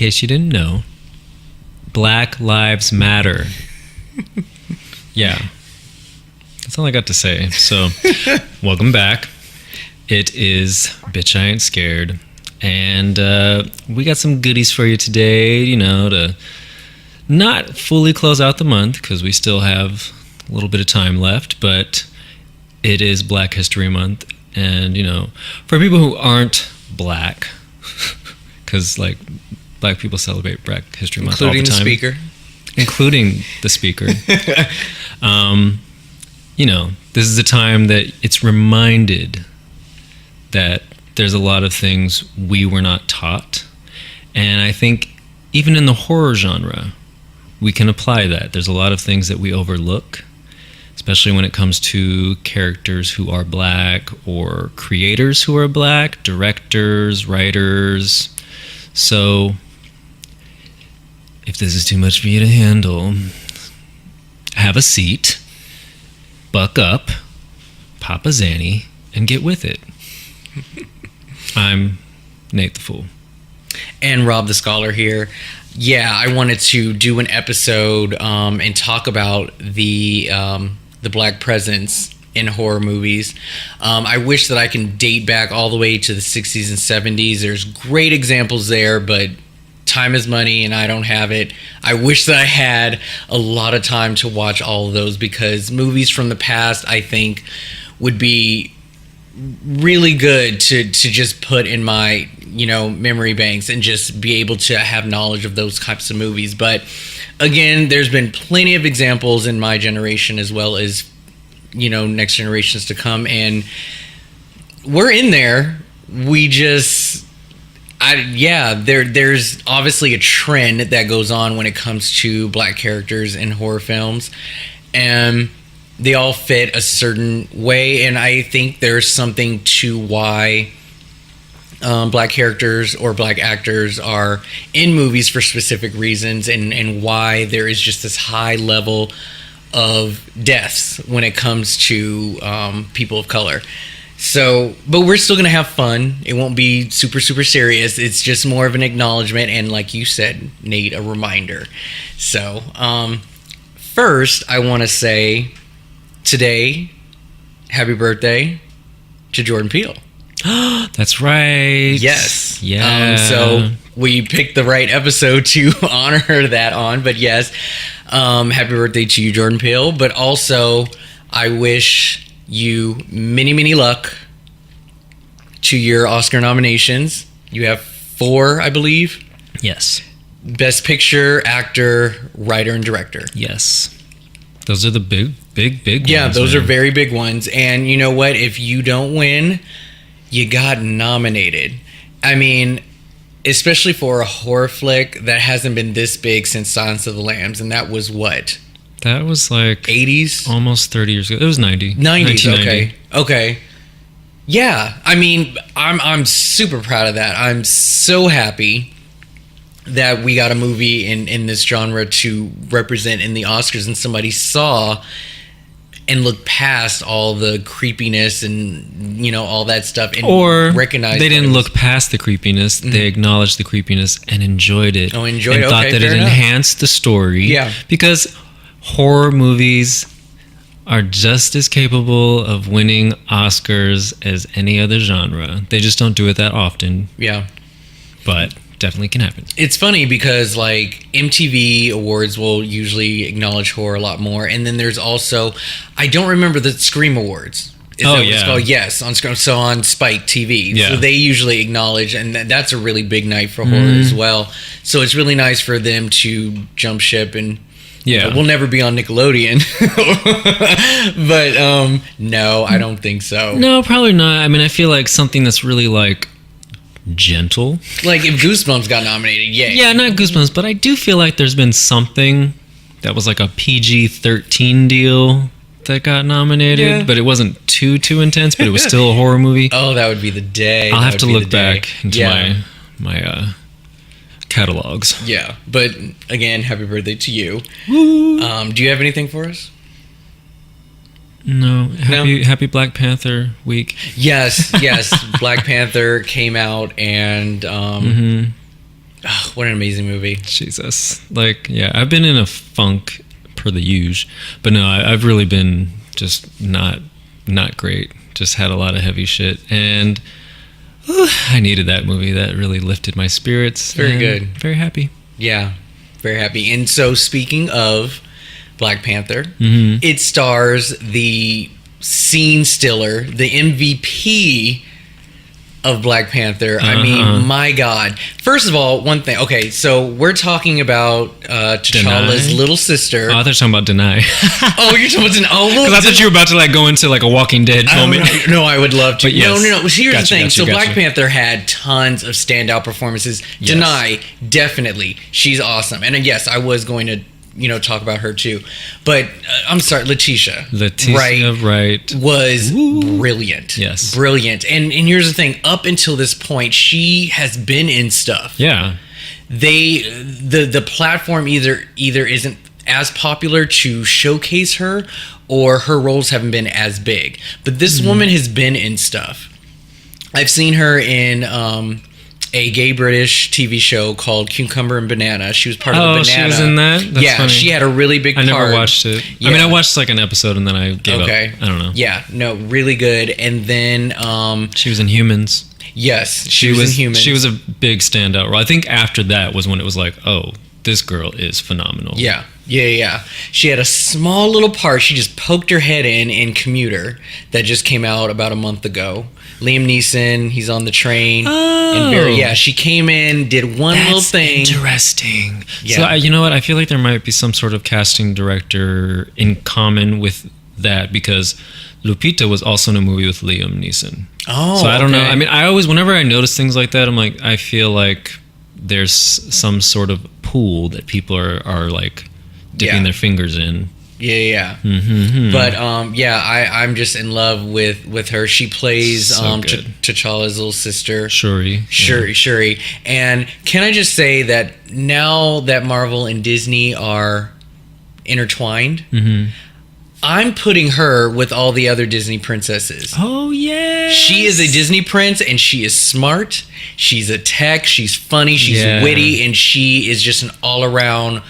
case you didn't know, Black Lives Matter. Yeah. That's all I got to say. So, welcome back. It is Bitch I Ain't Scared. And we got some goodies for you today, to not fully close out the month because we still have a little bit of time left, but it is Black History Month. And, for people who aren't black, because, black people celebrate Black History Month all the time. Including the speaker. This is a time that it's reminded that there's a lot of things we were not taught. And I think even in the horror genre, we can apply that. There's a lot of things that we overlook, especially when it comes to characters who are black or creators who are black, directors, writers. So if this is too much for you to handle, have a seat, buck up, pop a Zanny, and get with it. I'm Nate the Fool. And Rob the Scholar here. Yeah, I wanted to do an episode and talk about the black presence in horror movies. I wish that I can date back all the way to the 60s and 70s. There's great examples there, but time is money and I don't have it. I wish that I had a lot of time to watch all of those, because movies from the past, I think, would be really good to just put in my memory banks and just be able to have knowledge of those types of movies. But again, there's been plenty of examples in my generation as well as next generations to come, and we're in there. We just there's obviously a trend that goes on when it comes to black characters in horror films, and they all fit a certain way, and I think there's something to why black characters or black actors are in movies for specific reasons, and why there is just this high level of deaths when it comes to people of color. So, but we're still going to have fun. It won't be super, super serious. It's just more of an acknowledgement, and like you said, Nate, a reminder. So, first, I want to say today, happy birthday to Jordan Peele. That's right. Yes. Yeah. So we picked the right episode to honor that on. But yes, happy birthday to you, Jordan Peele. But also, I wish you many, many luck to your Oscar nominations. You have 4, I believe. Yes. Best Picture, Actor, Writer, and Director. Yes. Those are the big ones. Yeah, those are very big ones. And you know what? If you don't win, you got nominated. I mean, especially for a horror flick that hasn't been this big since Silence of the Lambs, and that was what? That was like 80s? Almost 30 years ago. It was 90. 90s, okay. Yeah, I mean, I'm super proud of that. I'm so happy that we got a movie in this genre to represent in the Oscars, and somebody saw and looked past all the creepiness and all that stuff, and recognized they didn't look past the creepiness. Mm-hmm. They acknowledged the creepiness and enjoyed it. And thought that it enhanced the story. Yeah, because horror movies are just as capable of winning Oscars as any other genre. They just don't do it that often. Yeah, but definitely can happen. It's funny because MTV Awards will usually acknowledge horror a lot more, and then there's also, I don't remember, the Scream Awards. Is that what it's called? Yes, on Scream. So on Spike TV. Yeah. So they usually acknowledge, and that's a really big night for horror as well. So it's really nice for them to jump ship, and we'll never be on Nickelodeon. But no, I don't think so. No, probably not. I mean, I feel like something that's really gentle. If Goosebumps got nominated, yay. Yeah, not Goosebumps, but I do feel like there's been something that was a PG-13 deal that got nominated, but it wasn't too intense, but it was still a horror movie. Oh, that would be the day. I'll have to look back into my catalogs. Yeah, but again, happy birthday to you. Woo. Do you have anything for us? No. Happy Black Panther week. Yes. Black Panther came out, and Oh, what an amazing movie. Jesus. Like, yeah, I've been in a funk per the usual, but no, I've really been just not great. Just had a lot of heavy shit, and I needed that movie. That really lifted my spirits. Very good. Very happy. Yeah, very happy. And so, speaking of Black Panther, Mm-hmm. it stars the scene stiller, the MVP of Black Panther. I mean, my God. First of all, one thing. Okay, so we're talking about T'Challa's Denai? little sister. Oh, I thought you were talking about Deny. Oh, you're talking about Denai. Oh, well, Because I thought you were about to like go into like a Walking Dead moment. No, I would love to. But yes. No. Here's the thing. So Black Gotcha. Panther had tons of standout performances. Yes. Denai, definitely. She's awesome. And yes, I was going to, talk about her too. But I'm sorry, Letitia Wright. was brilliant. Yes. Brilliant. And here's the thing. Up until this point, she has been in stuff. Yeah. The platform either isn't as popular to showcase her, or her roles haven't been as big. But this woman has been in stuff. I've seen her in a gay British TV show called Cucumber and Banana. She was part of the Banana. Oh, she was in that? That's funny. She had a really big part. I never watched it. Yeah. I mean, I watched like an episode and then I gave up. I don't know. Yeah, no, really good. And then she was in Humans. yes, she was in Humans. She was a big standout role. I think after that was when it was like, oh, this girl is phenomenal. Yeah. She had a small little part. She just poked her head in Commuter that just came out about a month ago. Liam Neeson, he's on the train. Oh. And she came in, did one little thing. Interesting. Yeah. So, you know what? I feel like there might be some sort of casting director in common with that because Lupita was also in a movie with Liam Neeson. Oh, so I don't know. okay. I mean, whenever I notice things like that, I'm like, I feel like there's some sort of pool that people are like dipping their fingers in. Yeah. Mm-hmm. But I'm just in love with her. She plays So good. T'Challa's little sister, Shuri. Shuri. And can I just say that now that Marvel and Disney are intertwined, I'm putting her with all the other Disney princesses. Oh, yeah. She is a Disney prince, and she is smart. She's a tech. She's funny. She's witty, and she is just an all-around.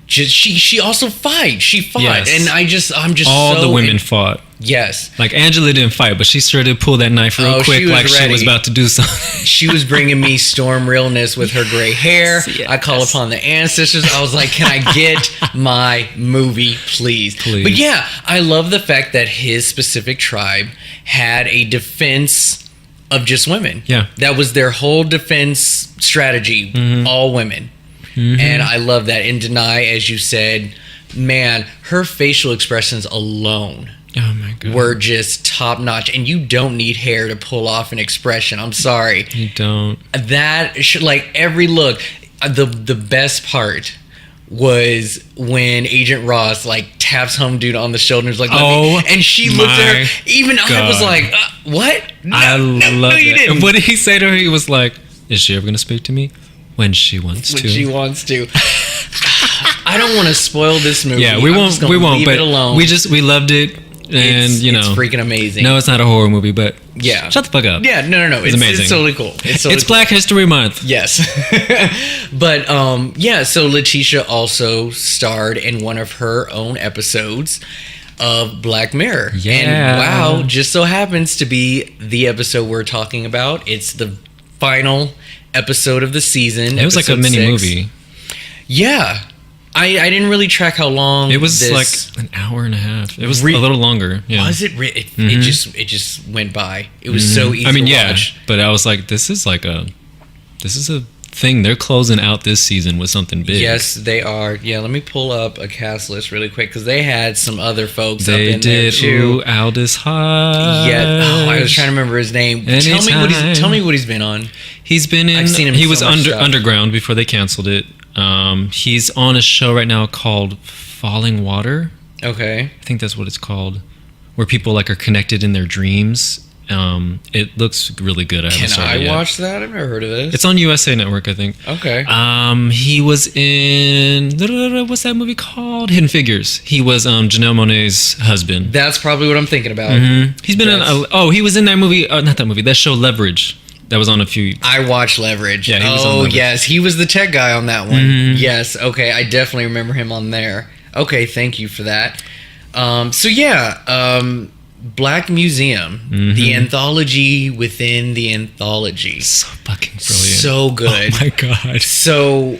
She also fights. She fought, Yes. and I'm just all so the women fought. Yes, Like Angela didn't fight, but she sure did pull that knife real quick, she was like she ready. was about to do something. she was bringing me storm realness with her gray hair. Yes. I call upon the ancestors. I was like, "Can I get my movie, please?" Please. But yeah, I love the fact that his specific tribe had a defense of just women. Yeah. That was their whole defense strategy. All women. And I love that. In Denai, as you said, man, her facial expressions alone Oh my god. were just top notch. And you don't need hair to pull off an expression. I'm sorry. You don't. That should, like, every look. The best part was when Agent Ross like taps home dude on the shoulder and is like, and she looked at her. Even God. I was like, what? No, I love you that. didn't. And what did he say to her? He was like, "Is she ever going to speak to me? When she wants When to." she wants to. I don't want to spoil this movie. Yeah, we I'm won't. just gonna We won't. leave But it alone. we loved it, and it's freaking amazing. No, it's not a horror movie, but Yeah. shut the fuck up. Yeah, no. It's amazing. It's totally cool. It's Black History Month. Yes. But so Letitia also starred in one of her own episodes of Black Mirror. Yeah. And wow, just so happens to be the episode we're talking about. It's the final episode of the season. It was like a episode mini 6. movie. Yeah. I didn't really track how long It was this like an hour and a half. It was a little longer. Yeah. was. It just went by. It was so easy to watch. But I was like, this is a thing. They're closing out this season with something big. Yes, they are. Yeah, let me pull up a cast list really quick because they had some other folks up They in there did. too. Ooh, Aldous Hodge. Yeah. I was trying to remember his name. Tell me what he's been on. He's been in. I've seen him He in was so much stuff. underground before they canceled it. He's on a show right now called Falling Water. Okay. I think that's what it's called, where people like are connected in their dreams. It looks really good. Can I watch that? I've never heard of this. It's on USA Network, I think. Okay. He was in what's that movie called? Hidden Figures. He was Janelle Monáe's husband. That's probably what I'm thinking about. He's been in. He was in that movie. Not that movie. That show Leverage. That was on a few. I watched Leverage. Yeah, he was on Leverage. Yes, he was the tech guy on that one. Mhm. Yes, okay, I definitely remember him on there. Okay, thank you for that. So yeah, Black Museum, the anthology within the anthology. So fucking brilliant. So good. Oh my god. So,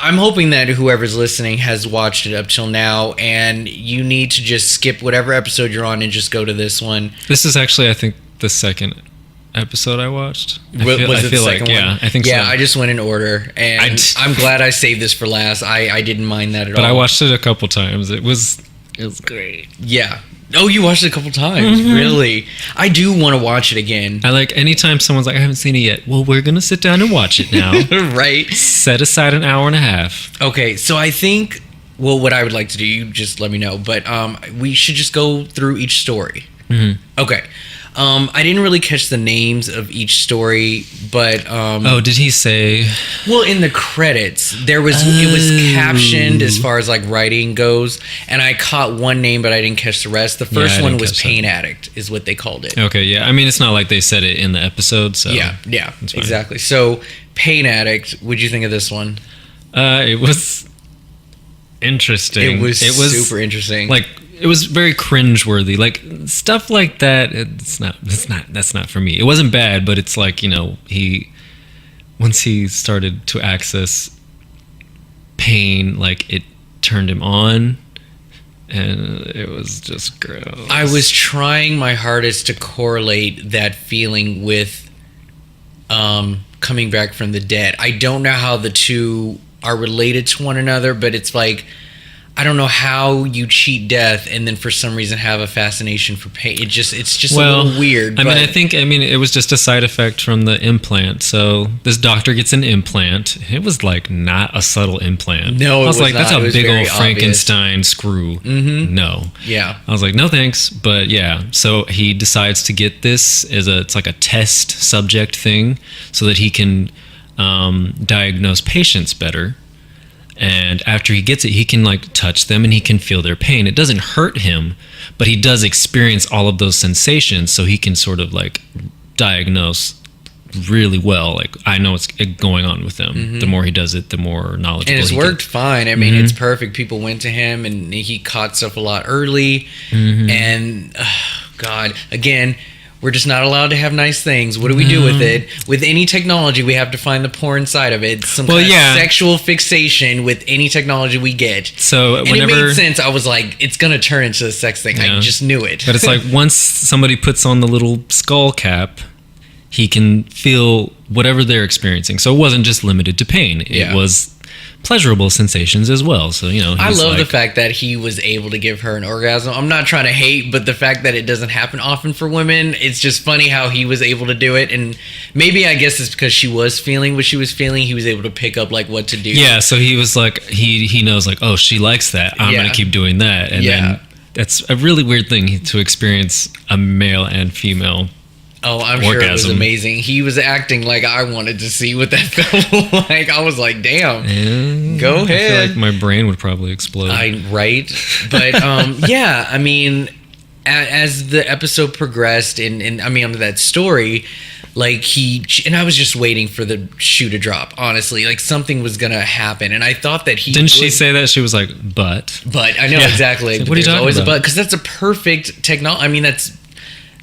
I'm hoping that whoever's listening has watched it up till now, and you need to just skip whatever episode you're on and just go to this one. This is actually, I think, the second episode I watched. I Was feel it the second one? yeah, I think Yeah, so. I just went in order, and I'm glad I saved this for last. I didn't mind that at all. But I watched it a couple times. It was great. Yeah. Oh, you watched it a couple times? Really? I do want to watch it again. I like anytime someone's like, I haven't seen it yet. Well, we're gonna sit down and watch it now. Right? Set aside an hour and a half. Okay, so I think, well, what I would like to do, you just let me know, but we should just go through each story. Okay. I didn't really catch the names of each story, but Oh, did he say? well, in the credits there was it was captioned as far as like writing goes, and I caught one name but I didn't catch the rest. The first I one didn't was catch Pain Addict is what they called it. Okay, yeah. I mean, it's not like they said it in the episode, so Yeah, That's fine. exactly. So Pain Addict, what'd you think of this one? It was interesting. It was super interesting. Like, it was very cringeworthy. Like, stuff like that. That's not for me. It wasn't bad, but it's like, once he started to access pain, like, it turned him on, and it was just gross. I was trying my hardest to correlate that feeling with coming back from the dead. I don't know how the two are related to one another, but it's like, I don't know how you cheat death and then for some reason have a fascination for pain. It's just a little weird. I mean, it was just a side effect from the implant. So this doctor gets an implant. It was like not a subtle implant. No, I was like, not. that's a It was big very old Frankenstein screw. No. Yeah. I was like, no thanks. But yeah, so he decides to get this it's like a test subject thing so that he can diagnose patients better. And after he gets it, he can like touch them and he can feel their pain. It doesn't hurt him, but he does experience all of those sensations, so he can sort of like diagnose really well. Like, I know what's going on with them. The more he does it, the more knowledgeable. And it's he worked gets. fine. I mean, it's perfect. People went to him and he caught stuff a lot early. And God, again, we're just not allowed to have nice things. What do we do with it? With any technology, we have to find the porn side of it. Some kind of sexual fixation with any technology we get. So and it made sense. I was like, it's going to turn into a sex thing. I just knew it. But it's like once somebody puts on the little skull cap, he can feel whatever they're experiencing. So it wasn't just limited to pain. It was pleasurable sensations as well. So, I love the fact that he was able to give her an orgasm. I'm not trying to hate, but the fact that it doesn't happen often for women, it's just funny how he was able to do it. And maybe, I guess it's because she was feeling what she was feeling. He was able to pick up like what to do. Yeah, so he was like, he knows like, oh, she likes that. I'm going to keep doing that. And then that's a really weird thing to experience a male and female. Oh, I'm sure it was amazing. He was acting like I wanted to see what that felt like. I was like, damn, go ahead. I feel like my brain would probably explode. Right? But yeah, I mean, as the episode progressed and I mean, under that story, like and I was just waiting for the shoe to drop, honestly. Like something was going to happen. And I thought that Didn't she say that? She was like, but I know exactly. Like, what are you talking about? Because that's a perfect technology. I mean,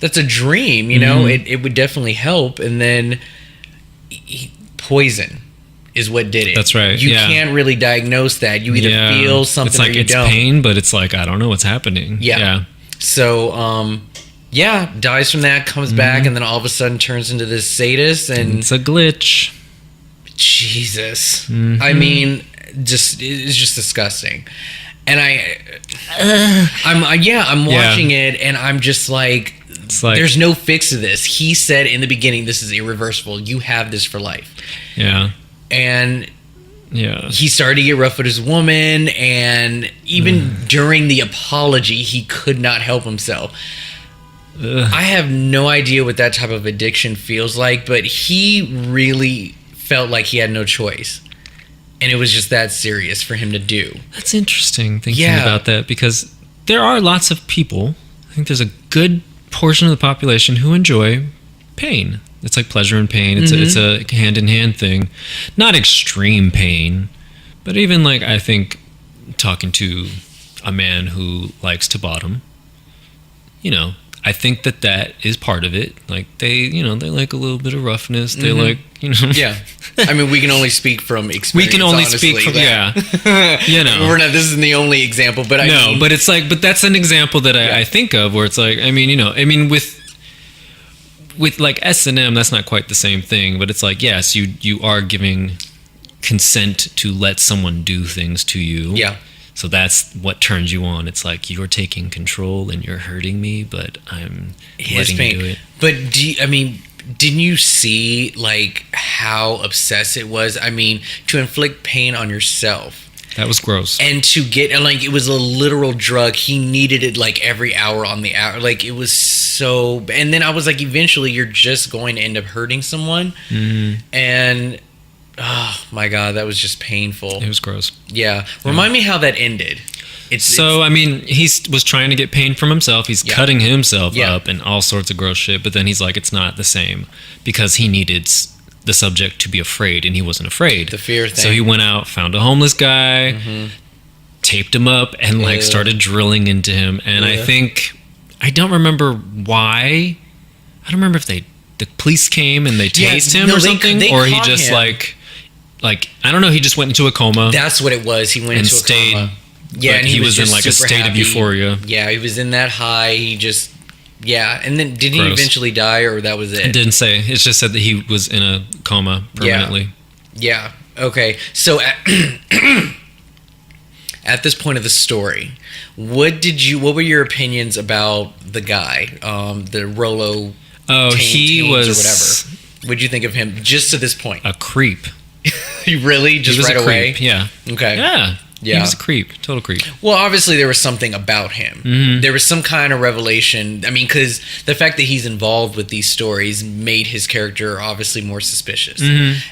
that's a dream, you know. It would definitely help. And then poison is what did it. That's right. You can't really diagnose that. You either feel something it's like, or you don't. It's pain, but it's like, I don't know what's happening. Yeah. So dies from that, comes back, and then all of a sudden turns into this sadist. And it's a glitch. Jesus. I mean, it's just disgusting. And I'm watching it and I'm just like, there's no fix to this. He said in the beginning, this is irreversible. You have this for life. Yeah. And he started to get rough with his woman, and even during the apology, he could not help himself. I have no idea what that type of addiction feels like, but he really felt like he had no choice. And it was just that serious for him to do. That's interesting thinking about that, because there are lots of people, I think there's a good portion of the population who enjoy pain. It's like pleasure and pain. It's a hand-in-hand thing. Not extreme pain, but even like, I think talking to a man who likes to bottom, you know, I think that is part of it. Like they like a little bit of roughness. They like, you know. Yeah. I mean, we can only speak from experience. We can only honestly, speak from, you know. This isn't the only example, but but it's like, but that's an example that I think of where it's like, I mean, with like S&M, that's not quite the same thing, but it's like, yes, you are giving consent to let someone do things to you. Yeah. So that's what turns you on. It's like you're taking control and you're hurting me, but I'm letting you do it. But didn't you see like how obsessed it was? I mean, to inflict pain on yourself. That was gross. And to get, and like, it was a literal drug. He needed it like every hour on the hour. Like, it was so, and then I was like, eventually you're just going to end up hurting someone. And oh my God, that was just painful. It was gross. Yeah. Remind me how that ended. I mean, he was trying to get pain from himself. He's cutting himself up and all sorts of gross shit. But then he's like, it's not the same because he needed the subject to be afraid, and he wasn't afraid. The fear thing. So he went out, found a homeless guy, taped him up, and like started drilling into him. And I don't remember why. I don't remember if the police came and they tased him or something, or he just him. like I don't know. He just went into a coma. That's what it was. He went into a coma. Yeah, and he was in like a state of euphoria. Yeah, he was in that high. He just, and then did he eventually die, or that was it? It didn't say. It just said that he was in a coma permanently. Yeah. Okay. So at this point of the story, what were your opinions about the guy, the Rolo? Oh, he was, or whatever. What'd you think of him just to this point? A creep. He really just right away? Yeah. Okay. Yeah. He was a creep, total creep. Well, obviously there was something about him. There was some kind of revelation. I mean, because the fact that he's involved with these stories made his character obviously more suspicious.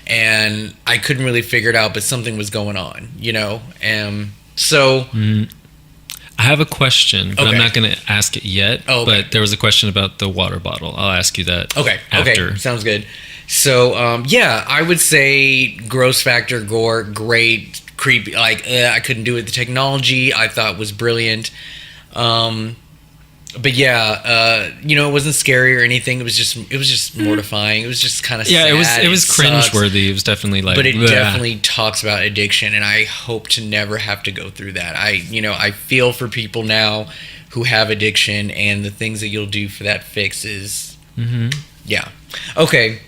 And I couldn't really figure it out, but something was going on, you know? So... I have a question, but I'm not going to ask it yet. Oh, okay. But there was a question about the water bottle. I'll ask you that after. Okay, sounds good. So, I would say gross factor, gore, great, creepy. Like, I couldn't do it. The technology I thought was brilliant. But it wasn't scary or anything. It was just mortifying. It was just kind of sad. It was cringeworthy. It was definitely like, but it definitely talks about addiction, and I hope to never have to go through that. I feel for people now who have addiction, and the things that you'll do for that fix is, okay.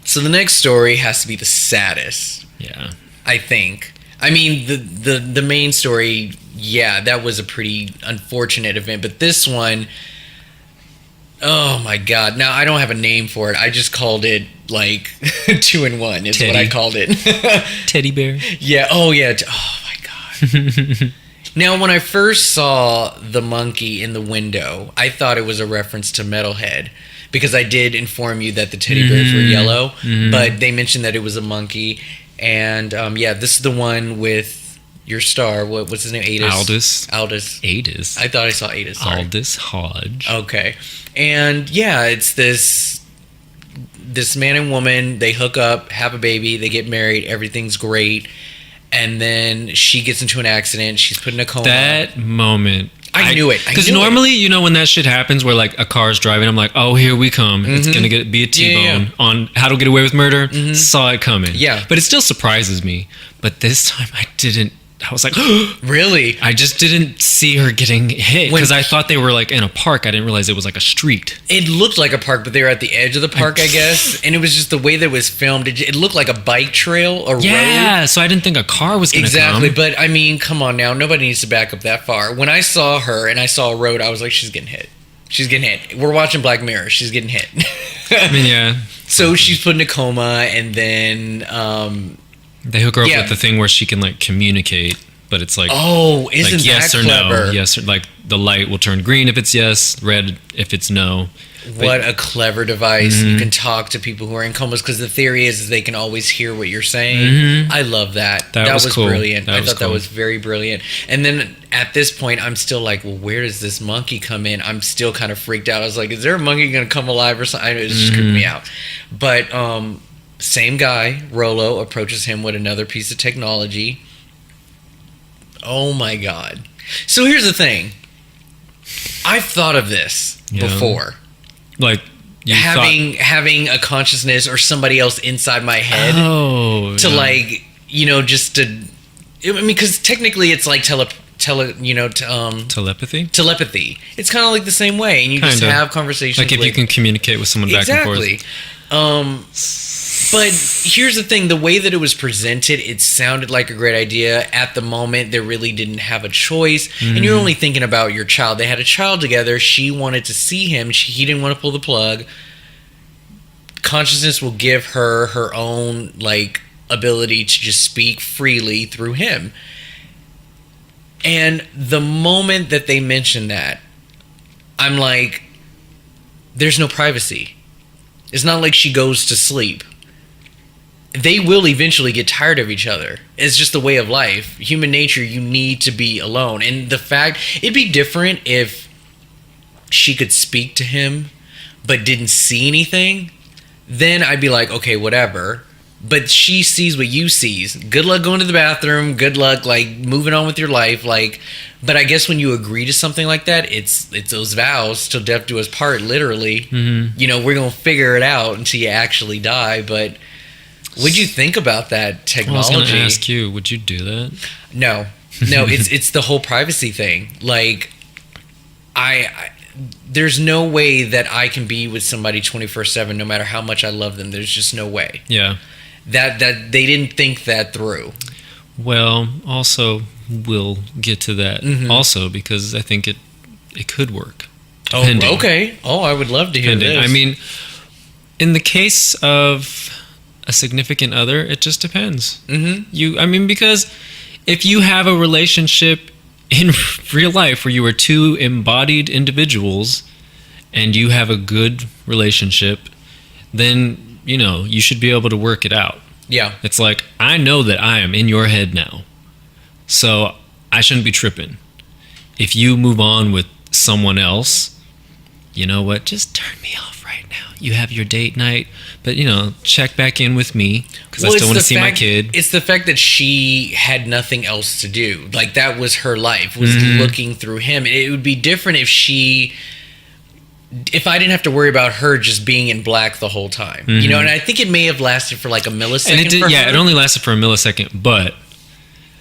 So the next story has to be the saddest. Yeah, I think. I mean, the main story, that was a pretty unfortunate event. But this one, oh my God. Now, I don't have a name for it. I just called it, like, 2-in-1 is Teddy. what I called it. Teddy bear. Yeah. Oh, yeah. Oh, my God. Now, when I first saw the monkey in the window, I thought it was a reference to Metalhead. Because I did inform you that the teddy bears were yellow. But they mentioned that it was a monkey. And this is the one with your star. What's his name? Aldous. I thought I saw Adis. Sorry. Aldous Hodge. Okay. And it's this man and woman. They hook up, have a baby, they get married. Everything's great. And then she gets into an accident. She's put in a coma. That moment. I knew it. Because normally, when that shit happens where like a car's driving, I'm like, oh, here we come. It's going to be a T-bone on How to Get Away with Murder. Saw it coming. Yeah. But it still surprises me. But this time I didn't. I was like, really? I just didn't see her getting hit because I thought they were like in a park. I didn't realize it was like a street. It looked like a park, but they were at the edge of the park, I guess. And it was just the way that it was filmed. It looked like a bike trail or road. Yeah, so I didn't think a car was going to come. Exactly, but I mean, come on now. Nobody needs to back up that far. When I saw her and I saw a road, I was like, she's getting hit. She's getting hit. We're watching Black Mirror. She's getting hit. I mean, yeah. So she's put in a coma, and then... they hook her up with the thing where she can like communicate. But it's like, isn't like yes that or clever? no, yes or like the light will turn green if it's yes, red if it's no. What a clever device. You can talk to people who are in comas because the theory is they can always hear what you're saying. I love that. That was cool. Brilliant. I thought that was very brilliant. And then at this point, I'm still like, well, where does this monkey come in? I'm still kind of freaked out. I was like, is there a monkey going to come alive or something? It just screwed me out. But same guy, Rollo, approaches him with another piece of technology. Oh my God. So here's the thing. I've thought of this before. Like having a consciousness or somebody else inside my head to like, you know, just to, I mean, because technically it's like telepathy. It's kind of like the same way, and you just have conversations. Like if you can communicate with someone back and forth. Exactly. But here's the thing: the way that it was presented, it sounded like a great idea. At the moment, they really didn't have a choice, and you're only thinking about your child. They had a child together. She wanted to see him. He didn't want to pull the plug. Consciousness will give her her own like ability to just speak freely through him. And the moment that they mentioned that, I'm like, there's no privacy. It's not like she goes to sleep. They will eventually get tired of each other. It's just the way of life. Human nature, you need to be alone. And the fact, it'd be different if she could speak to him but didn't see anything. Then I'd be like, okay, whatever. But she sees what you sees. Good luck going to the bathroom. Good luck, like, moving on with your life. Like, but I guess when you agree to something like that, it's those vows till death do us part, literally. You know, we're going to figure it out until you actually die. But what'd you think about that technology? I was going to ask you, would you do that? No, it's the whole privacy thing. Like, I there's no way that I can be with somebody 24/7, no matter how much I love them. There's just no way. Yeah. That they didn't think that through. Well, also, we'll get to that also, because I think it could work. Depending. Oh, okay. Oh, I would love to hear this. I mean, in the case of a significant other, it just depends. Because if you have a relationship in real life where you are two embodied individuals and you have a good relationship, then, you know, you should be able to work it out. Yeah. It's like, I know that I am in your head now, so I shouldn't be tripping. If you move on with someone else, you know what? Just turn me off right now. You have your date night, but, you know, check back in with me because I still want to see my kid. It's the fact that she had nothing else to do. Like, that was her life, was looking through him. It would be different if I didn't have to worry about her just being in black the whole time. You know, and I think it may have lasted for like a millisecond. And it only lasted for a millisecond, but...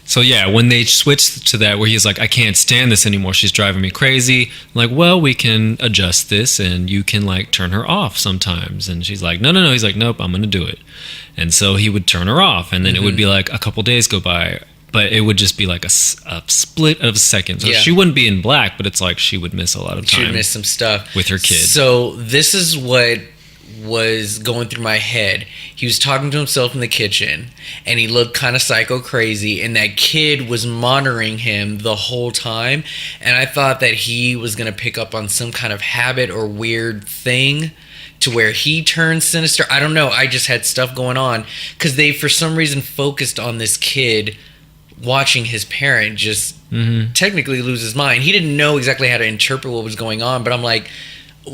So yeah, when they switched to that where he's like, I can't stand this anymore, she's driving me crazy. I'm like, well, we can adjust this and you can like turn her off sometimes. And she's like, no. He's like, nope, I'm going to do it. And so he would turn her off, and then it would be like a couple days go by, but it would just be like a split of a second. So she wouldn't be in black, but it's like she would miss a lot of time. She would miss some stuff. With her kid. So this is what was going through my head. He was talking to himself in the kitchen, and he looked kind of psycho crazy, and that kid was monitoring him the whole time, and I thought that he was going to pick up on some kind of habit or weird thing to where he turned sinister. I don't know. I just had stuff going on because they, for some reason, focused on this kid watching his parent just technically lose his mind. He didn't know exactly how to interpret what was going on, but I'm like,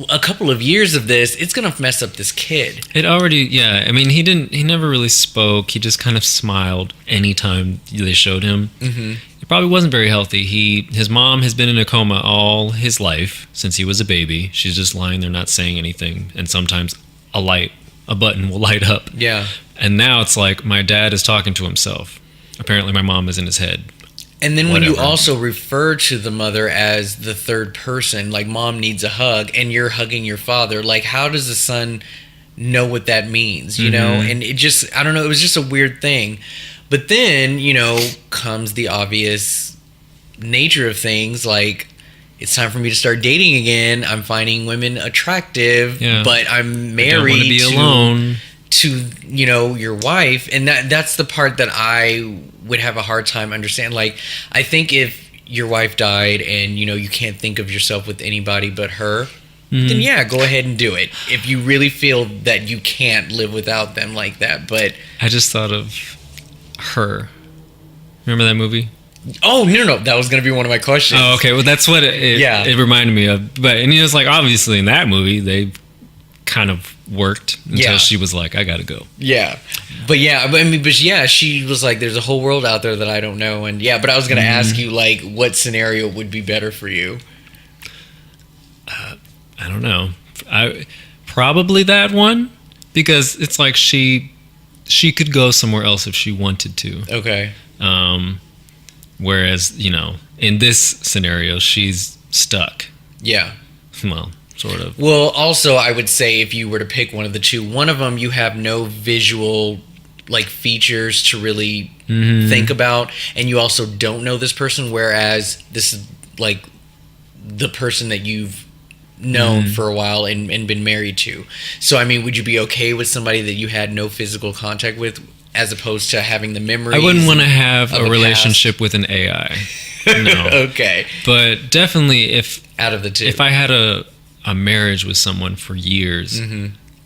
a couple of years of this, it's gonna mess up this kid. It already, I mean, he never really spoke. He just kind of smiled anytime they showed him. He probably wasn't very healthy. His mom has been in a coma all his life since he was a baby. She's just lying there, not saying anything, and sometimes a button will light up. Yeah. And now it's like my dad is talking to himself. Apparently, my mom is in his head. And then when you also refer to the mother as the third person, like mom needs a hug and you're hugging your father, like how does the son know what that means, you know? And it just, I don't know, it was just a weird thing. But then, you know, comes the obvious nature of things, like it's time for me to start dating again. I'm finding women attractive, but I'm married. I don't want to be alone. To, you know, your wife, and that's the part that I would have a hard time understanding. Like, I think if your wife died and you can't think of yourself with anybody but her, then yeah, go ahead and do it if you really feel that you can't live without them like that. But I just thought of Her. Remember that movie? Oh, no, that was going to be one of my questions. Oh, okay. Well, that's what it reminded me of. But it's like, obviously in that movie they kind of worked until she was like, I gotta go. Yeah. But she was like, there's a whole world out there that I don't know. And but I was going to ask you, like, what scenario would be better for you? I don't know. Probably that one, because it's like she could go somewhere else if she wanted to. Okay. Whereas, in this scenario, she's stuck. Yeah. Well, sort of. Well, also, I would say if you were to pick one of the two, one of them you have no visual like features to really think about, and you also don't know this person, whereas this is like the person that you've known for a while and been married to. So, I mean, would you be okay with somebody that you had no physical contact with, as opposed to having the memories? I wouldn't want to have a relationship with an AI. No. Okay. But definitely out of the two, if I had a marriage with someone for years,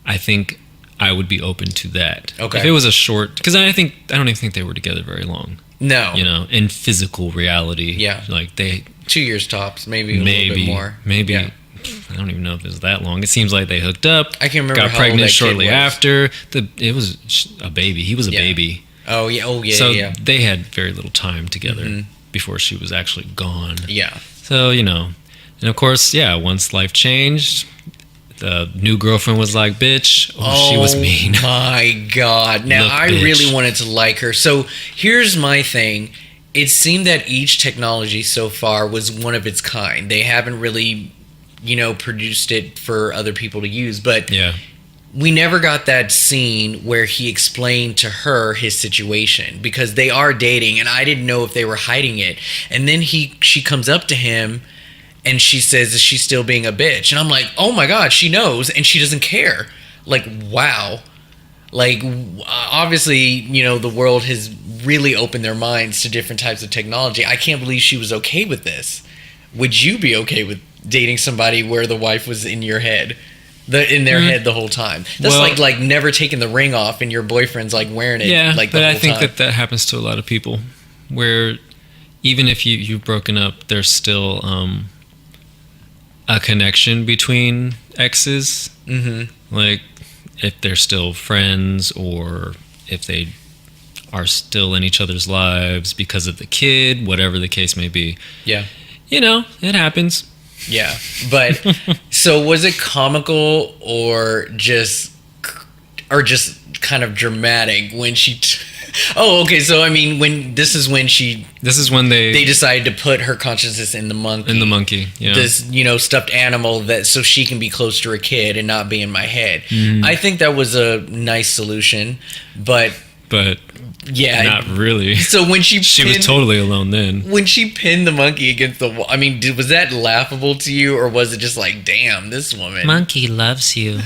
I think I would be open to that. Okay. If it was a short, because I don't even think they were together very long. No. In physical reality. Yeah. Like 2 years tops, maybe a little bit more. Maybe. Yeah. I don't even know if it was that long. It seems like they hooked up. I can't remember. Got how pregnant old that shortly kid was. after. It was a baby. He was a baby. Oh yeah. So they had very little time together before she was actually gone. Yeah. So and of course, once life changed, the new girlfriend was like, "Bitch," she was mean. Oh my God! Now Look, I bitch. really wanted to like her. So here's my thing. It seemed that each technology so far was one of its kind. They haven't really, produced it for other people to use. But we never got that scene where he explained to her his situation, because they are dating, and I didn't know if they were hiding it. And then she comes up to him and she says, is she still being a bitch? And I'm like, oh my God, she knows, and she doesn't care. Like, wow. Like, obviously, the world has really opened their minds to different types of technology. I can't believe she was okay with this. Would you be okay with dating somebody where the wife was in your head, in their head the whole time? That's like never taking the ring off and your boyfriend's like wearing it. Yeah, like but I think time. that happens to a lot of people, where even if you've broken up, there's still a connection between exes. Like, if they're still friends, or if they are still in each other's lives because of the kid, whatever the case may be. Yeah. It happens. Yeah. But so was it comical or just kind of dramatic when she Oh, okay. So I mean, this is when they decided to put her consciousness in the monkey. In the monkey, yeah. This, stuffed animal, that so she can be close to her kid and not be in my head. I think that was a nice solution, but yeah, not really. So when she was totally alone then. When she pinned the monkey against the wall, I mean, was that laughable to you, or was it just like, damn, this woman? Monkey loves you.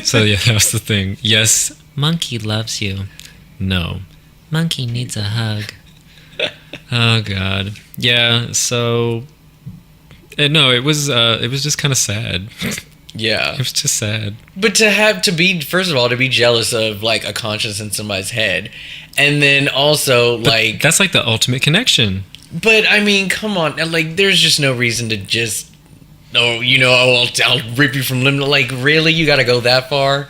So yeah, that was the thing. Yes, monkey loves you. No, monkey needs a hug. Oh God, yeah. So no, it was just kind of sad. Yeah, it was just sad. But to be first of all, to be jealous of like a conscience in somebody's head, and then also like that's like the ultimate connection. But I mean, come on, like there's just no reason to just I'll rip you from limb. Like, really, you got to go that far?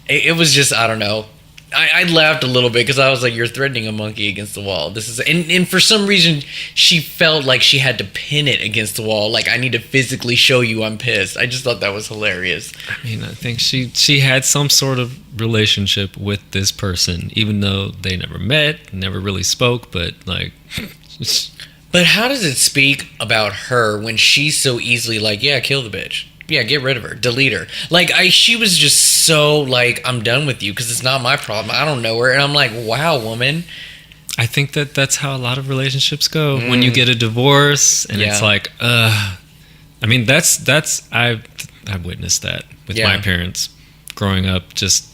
It was just, I don't know. I laughed a little bit because I was like, you're threatening a monkey against the wall. This is and for some reason she felt like she had to pin it against the wall. Like, I need to physically show you I'm pissed. I just thought that was hilarious. I mean, I think she had some sort of relationship with this person, even though they never met, never really spoke, but like. But how does it speak about her when she's so easily like, yeah, kill the bitch. Yeah, get rid of her. Delete her. Like, she was just so, like, I'm done with you because it's not my problem. I don't know her. And I'm like, wow, woman. I think that's how a lot of relationships go. When you get a divorce and it's like, I mean, I've witnessed that with my parents growing up. Just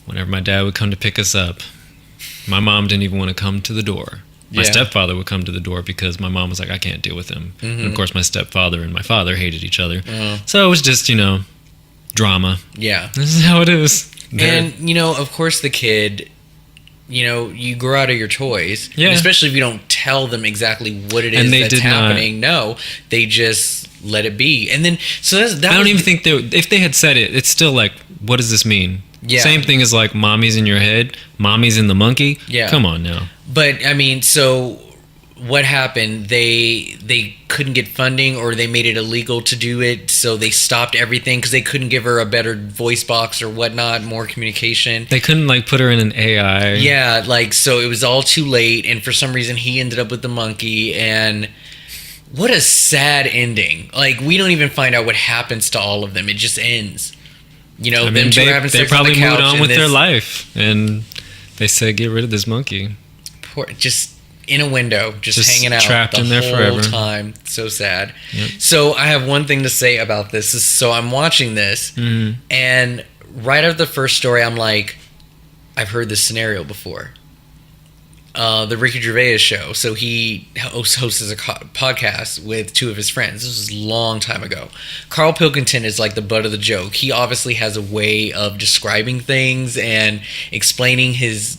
whenever my dad would come to pick us up, my mom didn't even want to come to the door. My Yeah. stepfather would come to the door because my mom was like, I can't deal with him. And of course, my stepfather and my father hated each other. So it was just, drama. Yeah. This is how it is. And, of course, the kid, you grow out of your toys. Yeah. Especially if you don't tell them exactly what it is And they that's did not. happening. No, they just let it be. And then, so that I don't even think if they had said it, it's still like, what does this mean? Yeah. Same thing as like mommy's in your head, mommy's in the monkey. Yeah. Come on now. But, so what happened? They couldn't get funding, or they made it illegal to do it, so they stopped everything because they couldn't give her a better voice box or whatnot, more communication. They couldn't like put her in an AI. Yeah, so it was all too late, and for some reason he ended up with the monkey, and what a sad ending. We don't even find out what happens to all of them. It just ends. I mean, they probably moved on with their life, and they said, get rid of this monkey. Just in a window, just hanging out trapped in there whole forever. time. So sad. Yep. So I have one thing to say about this. So I'm watching this, and right after the first story, I'm like, I've heard this scenario before. The Ricky Gervais show. So he hosts a podcast with two of his friends. This was a long time ago. Carl Pilkington is like the butt of the joke. He obviously has a way of describing things and explaining his,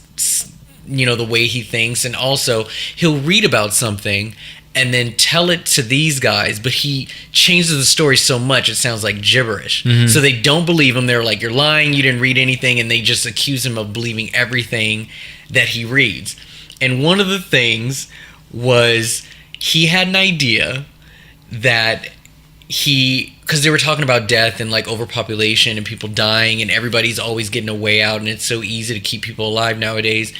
the way he thinks. And also, he'll read about something and then tell it to these guys, but he changes the story so much it sounds like gibberish. So they don't believe him. They're like, you're lying, you didn't read anything, and they just accuse him of believing everything that he reads. And one of the things was he had an idea that because they were talking about death and overpopulation and people dying, and everybody's always getting a way out, and it's so easy to keep people alive nowadays.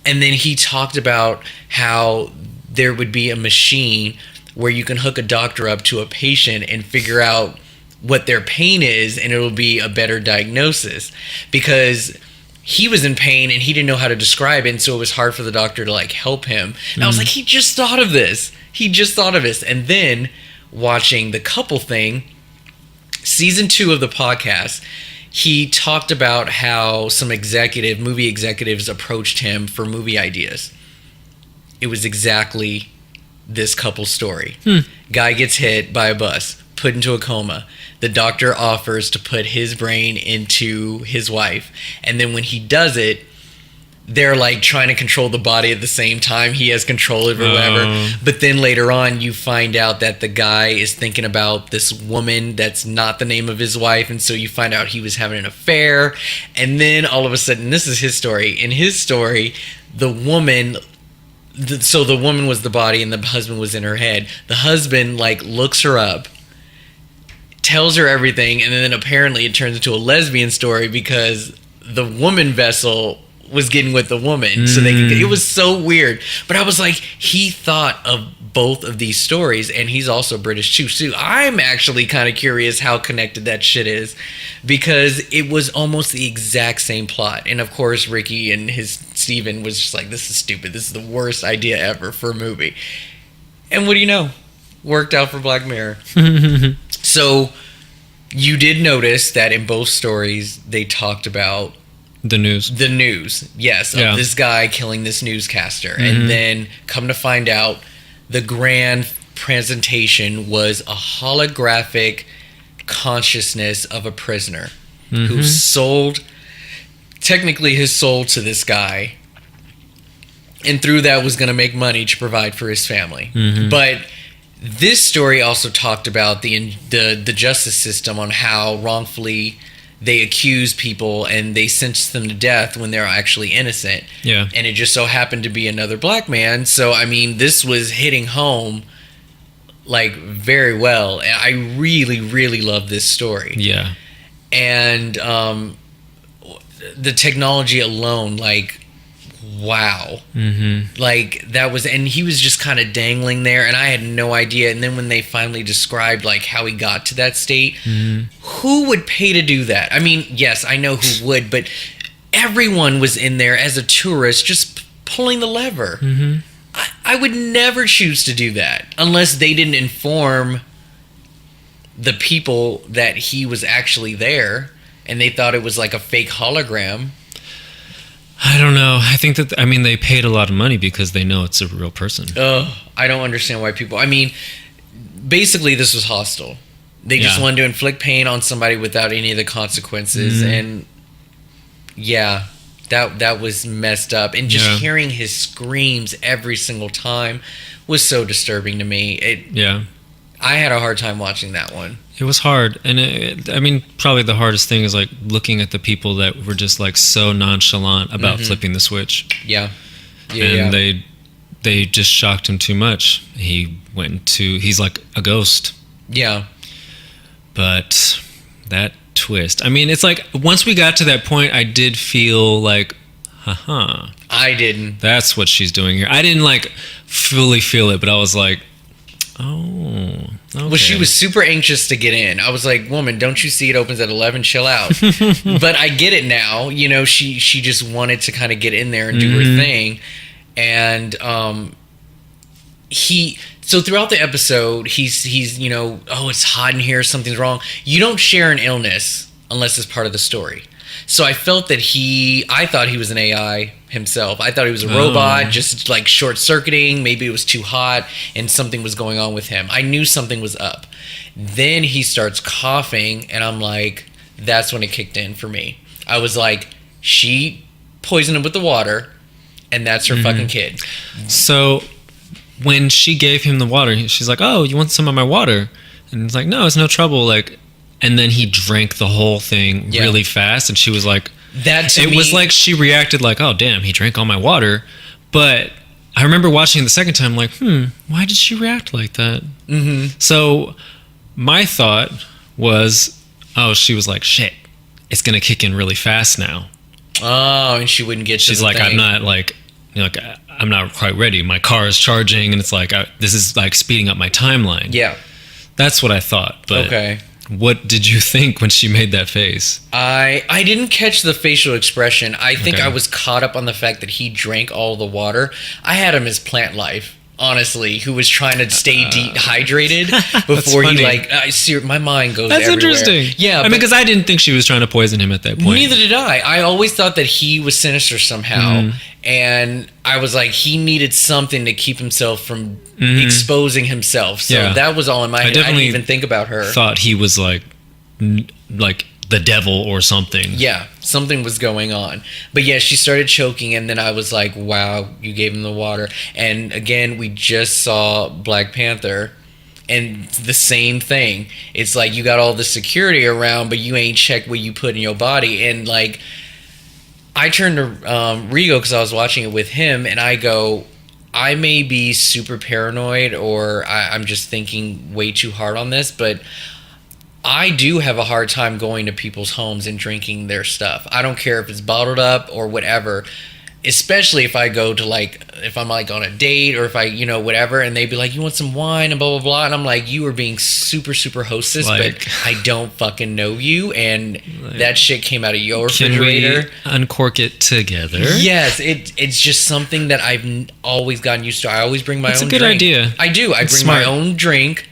And then he talked about how there would be a machine where you can hook a doctor up to a patient and figure out what their pain is, and it'll be a better diagnosis, because he was in pain and he didn't know how to describe it, and so it was hard for the doctor to help him. And I was like, he just thought of this. And then watching the couple thing, season 2 of the podcast, he talked about how some movie executives approached him for movie ideas. It was exactly this couple story. Guy gets hit by a bus, put into a coma. The doctor offers to put his brain into his wife. And then when he does it, they're trying to control the body at the same time. He has control over whatever. But then later on, you find out that the guy is thinking about this woman that's not the name of his wife. And so you find out he was having an affair. And then all of a sudden, this is his story. In his story, the woman... So the woman was the body and the husband was in her head. The husband looks her up, tells her everything, and then apparently it turns into a lesbian story because the woman vessel was getting with the woman. So it was so weird. But I was like, he thought of both of these stories, and he's also British too. So I'm actually kind of curious how connected that shit is, because it was almost the exact same plot. And of course, Ricky and Steven was just like, this is stupid. This is the worst idea ever for a movie. And what do you know? Worked out for Black Mirror. So you did notice that in both stories, they talked about The news, yes, of this guy killing this newscaster. And then come to find out, the grand presentation was a holographic consciousness of a prisoner who sold, technically, his soul to this guy, and through that was going to make money to provide for his family. But this story also talked about the justice system, on how wrongfully they accuse people and they sentence them to death when they're actually innocent. Yeah. And it just so happened to be another black man. So, I mean, this was hitting home very well. And I really, really love this story. Yeah. And the technology alone, wow. That was, and he was just kind of dangling there, and I had no idea. And then when they finally described how he got to that state, who would pay to do that? I mean, yes, I know who would, but everyone was in there as a tourist just pulling the lever. I would never choose to do that unless they didn't inform the people that he was actually there and they thought it was a fake hologram. I don't know. I think that, I mean, they paid a lot of money because they know it's a real person. I don't understand why people, I mean, basically this was hostile. They just wanted to inflict pain on somebody without any of the consequences. And yeah, that was messed up. And just hearing his screams every single time was so disturbing to me. I had a hard time watching that one. It was hard. And I mean, probably the hardest thing is like looking at the people that were just like so nonchalant about flipping the switch. And they just shocked him too much. He's like a ghost. But that twist, I mean, it's like once we got to that point, I did feel like, I didn't. That's what she's doing here. I didn't like fully feel it, but I was like, oh, okay. Well, she was super anxious to get in. I was like, woman, don't you see it opens at 11? Chill out. But I get it now. You know, she just wanted to kind of get in there and do her thing. And so throughout the episode, he's you know, oh, it's hot in here, something's wrong. You don't share an illness unless it's part of the story. So I felt that I thought he was an AI himself. I thought he was a robot, just like short-circuiting. Maybe it was too hot and something was going on with him. I knew something was up. Then he starts coughing, and I'm like, that's when it kicked in for me. I was like, she poisoned him with the water, and that's her fucking kid. So when she gave him the water, she's like, oh, you want some of my water? And he's like, no, it's no trouble. Like, and then he drank the whole thing really fast, and she was like, it was like she reacted like, oh, damn, he drank all my water. But I remember watching it the second time, like, why did she react like that? So my thought was, oh, she was like, shit, it's going to kick in really fast now. Oh, and she wouldn't get She's like, I'm not like, you know, like, I'm not quite ready. My car is charging, and it's like, this is like speeding up my timeline. Yeah. That's what I thought. But okay. What did you think when she made that face? I didn't catch the facial expression. I think I was caught up on the fact that he drank all the water. I had him as Plant Life, honestly, who was trying to stay dehydrated before he like. My mind goes. That's everywhere. Interesting. Yeah, I mean, because I didn't think she was trying to poison him at that point. Neither did I. I always thought that he was sinister somehow, and I was like, he needed something to keep himself from exposing himself. So that was all in my head. I didn't even think about her. Thought he was like the devil or something. Yeah, something was going on. But yeah, she started choking, and then I was like, wow, you gave him the water. And again, we just saw Black Panther, and the same thing. It's like you got all the security around, but you ain't checked what you put in your body. And like, I turned to Rigo because I was watching it with him, and I go, I may be super paranoid, or I'm just thinking way too hard on this, but I do have a hard time going to people's homes and drinking their stuff. I don't care if it's bottled up or whatever, especially if I go to if I'm like on a date or if I, you know, whatever, and they'd be like, you want some wine and blah, blah, blah. And I'm like, you are being super, super hostess, but I don't fucking know you. And that shit came out of your refrigerator. Can we uncork it together? Yes. It's just something that I've always gotten used to. I always bring my own drink. It's a good idea. I do. I bring my own drink.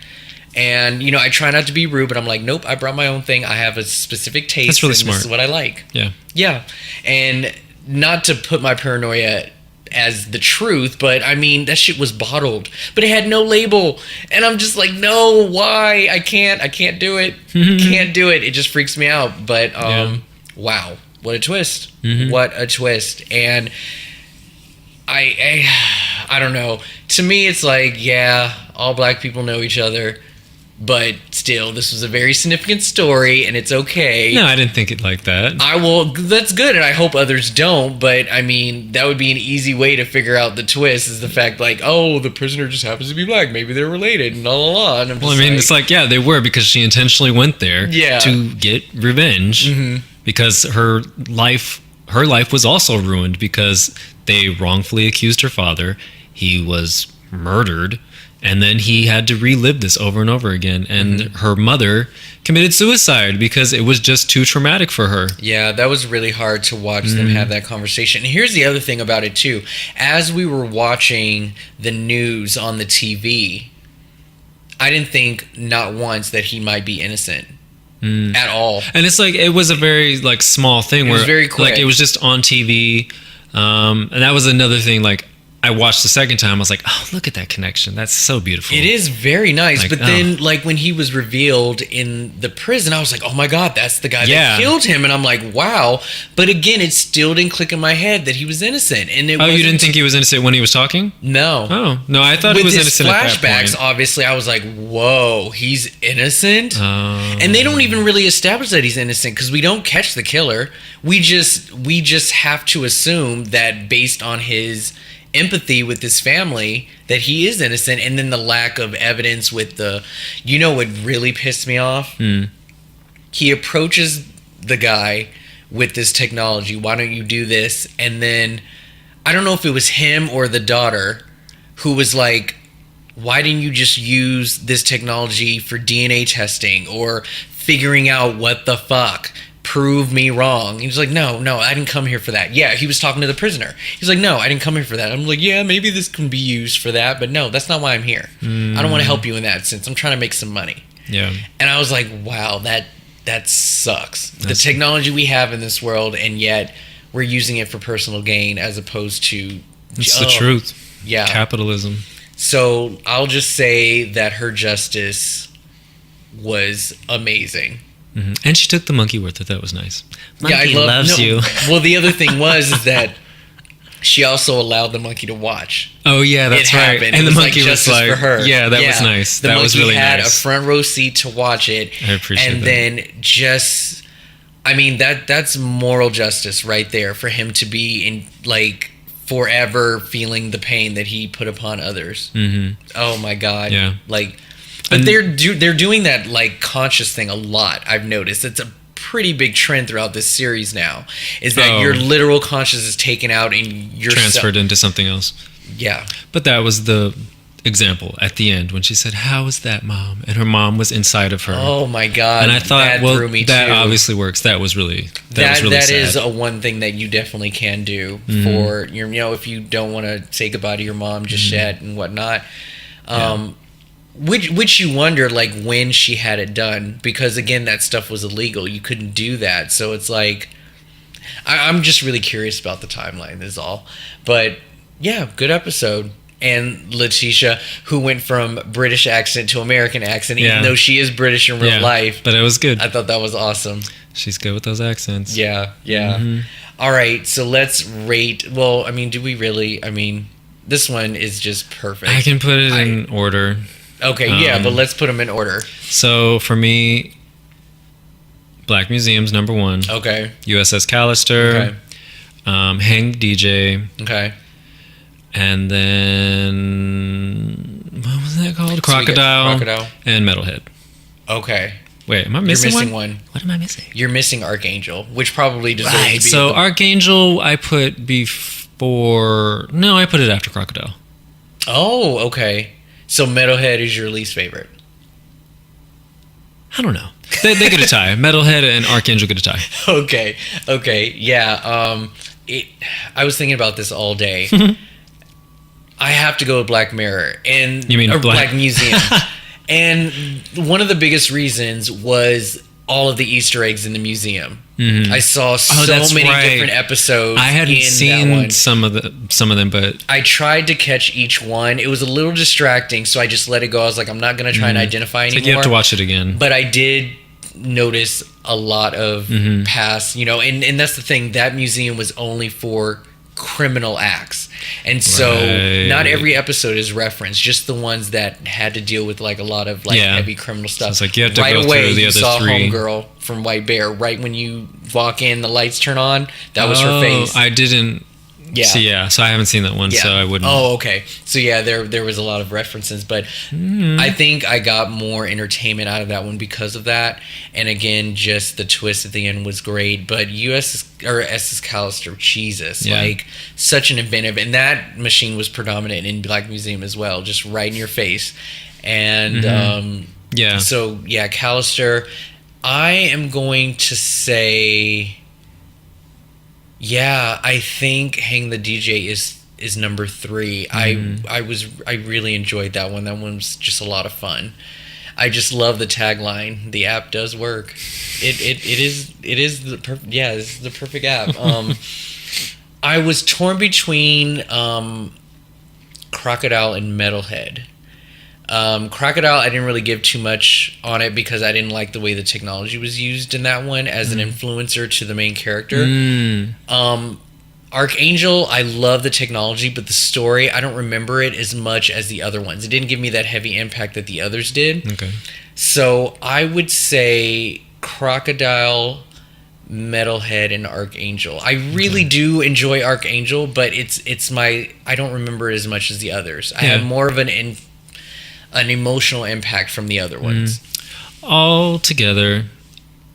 And, you know, I try not to be rude, but I'm like, nope, I brought my own thing. I have a specific taste. That's really and smart. This is what I like. Yeah. Yeah. And not to put my paranoia as the truth, but I mean, that shit was bottled, but it had no label. And I'm just like, no, why? I can't do it. Can't do it. It just freaks me out. But, wow, what a twist. What a twist. And I don't know. To me, it's like, yeah, all black people know each other. But still, this was a very significant story, and it's okay. No, I didn't think it like that. That's good, and I hope others don't. But I mean, that would be an easy way to figure out the twist: is the fact like, oh, the prisoner just happens to be black. Maybe they're related, and la la la. And I'm just it's like, yeah, they were, because she intentionally went there to get revenge, because her life was also ruined because they wrongfully accused her father. He was murdered. And then he had to relive this over and over again. And her mother committed suicide because it was just too traumatic for her. Yeah, that was really hard to watch them have that conversation. And here's the other thing about it, too. As we were watching the news on the TV, I didn't think not once that he might be innocent. At all. And it's like, it was a very like small thing. It was very quick. Like, it was just on TV. And that was another thing, like, I watched the second time, I was like, oh, look at that connection. That's so beautiful. It is very nice. Like, but then, like, when he was revealed in the prison, I was like, oh my God, that's the guy that killed him. And I'm like, wow. But again, it still didn't click in my head that he was innocent. And you didn't think he was innocent when he was talking? No. Oh, no, I thought he was innocent at that point. With his flashbacks, obviously, I was like, whoa, he's innocent? And they don't even really establish that he's innocent because we don't catch the killer. We just have to assume that based on his empathy with his family that he is innocent, and then the lack of evidence with what really pissed me off? He approaches the guy with this technology, why don't you do this? And then I don't know if it was him or the daughter who was like, why didn't you just use this technology for DNA testing or figuring out what the fuck? Prove me wrong. He's like, no, I didn't come here for that. Yeah, he was talking to the prisoner. He's like, no, I didn't come here for that. I'm like, yeah, maybe this can be used for that, but no, that's not why I'm here. I don't want to help you in that sense. I'm trying to make some money. Yeah. And I was like, wow, that sucks. The technology we have in this world, and yet we're using it for personal gain as opposed to... It's the truth. Yeah. Capitalism. So I'll just say that her justice was amazing. Mm-hmm. And she took the monkey with her. That was nice. Monkey loves you. Well, the other thing is that she also allowed the monkey to watch. Oh yeah, that's right. Happened. And the monkey was like, for her. Yeah, that was nice. The that was really monkey had nice. a front row seat to watch it. I appreciate and that. And then just, I mean, that's moral justice right there for him to be in like forever feeling the pain that he put upon others. Mm-hmm. Oh my God. Yeah. Like. But they're doing that like conscious thing a lot. I've noticed it's a pretty big trend throughout this series now. Is that your literal conscious is taken out and you're transferred into something else. Yeah. But that was the example at the end when she said, "How is that, Mom?" And her mom was inside of her. Oh my God! And I thought, that well, threw me that too. obviously works. That was really that sad. is a one thing that you definitely can do for your, if you don't want to say goodbye to your mom just yet and whatnot. Which you wonder, like, when she had it done, because again, that stuff was illegal. You couldn't do that, so it's like, I'm just really curious about the timeline. Is all, but yeah, good episode. And Letitia, who went from British accent to American accent, even though she is British in real life, but it was good. I thought that was awesome. She's good with those accents. Yeah. All right, so let's rate. Well, I mean, do we really? I mean, this one is just perfect. I can put it in order. Okay, but let's put them in order. So for me, Black Museum's number 1. Okay. USS Callister. Okay. Hang DJ. Okay. And then what was that called? Crocodile. And Metalhead. Okay. Wait, am I missing one? one? What am I missing? You're missing Archangel, which probably deserves to be. So Archangel, I put before. No, I put it after Crocodile. Oh, okay. So Metalhead is your least favorite? I don't know. They get a tie. Metalhead and Archangel get a tie. Okay. Yeah. I was thinking about this all day. I have to go with Black Mirror and you mean Black Museum. And one of the biggest reasons was all of the Easter eggs in the museum. Mm-hmm. I saw so many different episodes. I hadn't seen some of them, but I tried to catch each one. It was a little distracting, so I just let it go. I was like, I'm not going to try and identify anymore. You have to watch it again. But I did notice a lot of past, and that's the thing. That museum was only for criminal acts, and so not every episode is referenced, just the ones that had to deal with like a lot of like heavy criminal stuff. So it's like you have to go through the other saw 3. Homegirl from White Bear right when you walk in, the lights turn on. That was her face. I didn't. Yeah. So I haven't seen that one, so I wouldn't. Oh, okay. So yeah, there was a lot of references, but I think I got more entertainment out of that one because of that. And again, just the twist at the end was great. But SS Callister, Jesus, like such an inventive, and that machine was predominant in Black Museum as well, just right in your face. And so yeah, Callister. I am going to say. Yeah, I think Hang the DJ is number 3. I really enjoyed that one. That one was just a lot of fun. I just love the tagline. The app does work. It is the perfect app. I was torn between Crocodile and Metalhead. Crocodile, I didn't really give too much on it because I didn't like the way the technology was used in that one as an influencer to the main character. Archangel, I love the technology, but the story, I don't remember it as much as the other ones. It didn't give me that heavy impact that the others did. Okay. So I would say Crocodile, Metalhead, and Archangel. I really do enjoy Archangel, but I don't remember it as much as the others. I have more of an emotional impact from the other ones. All together,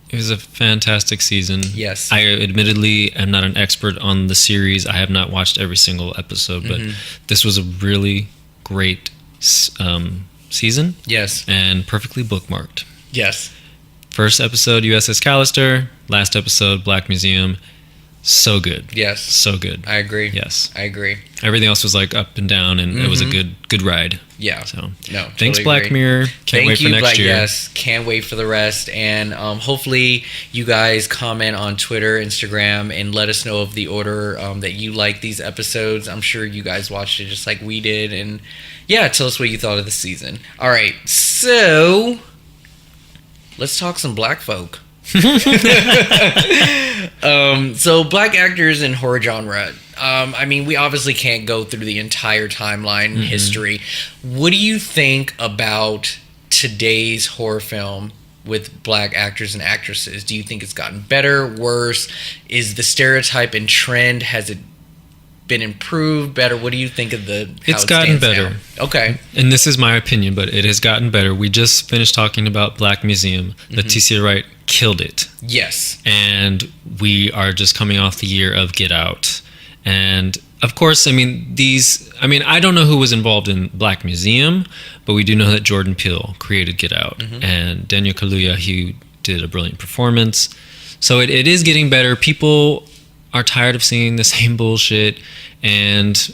it was a fantastic season. Yes. I admittedly am not an expert on the series. I have not watched every single episode, but this was a really great season. Yes. And perfectly bookmarked. Yes. First episode, USS Callister. Last episode, Black Museum. So good. Yes. So good. I agree. Yes. I agree. Everything else was like up and down, and it was a good ride. Yeah. So no. Thanks, Totally Black agree. Mirror. Can't wait for next year. Yes. Can't wait for the rest. And hopefully you guys comment on Twitter, Instagram, and let us know of the order that you like these episodes. I'm sure you guys watched it just like we did. And yeah, tell us what you thought of the season. All right. So let's talk some black folk. So black actors in horror genre. I mean, we obviously can't go through the entire timeline history. What do you think about today's horror film with black actors and actresses? Do you think it's gotten better, worse? Is the stereotype and trend, has it been improved, better? What do you think of It's gotten better. Now? Okay. And this is my opinion, but it has gotten better. We just finished talking about Black Museum. Letitia Wright killed it. Yes. And we are just coming off the year of Get Out. And of course, I mean, I don't know who was involved in Black Museum, but we do know that Jordan Peele created Get Out. And Daniel Kaluuya, he did a brilliant performance. So it is getting better. People are tired of seeing the same bullshit, and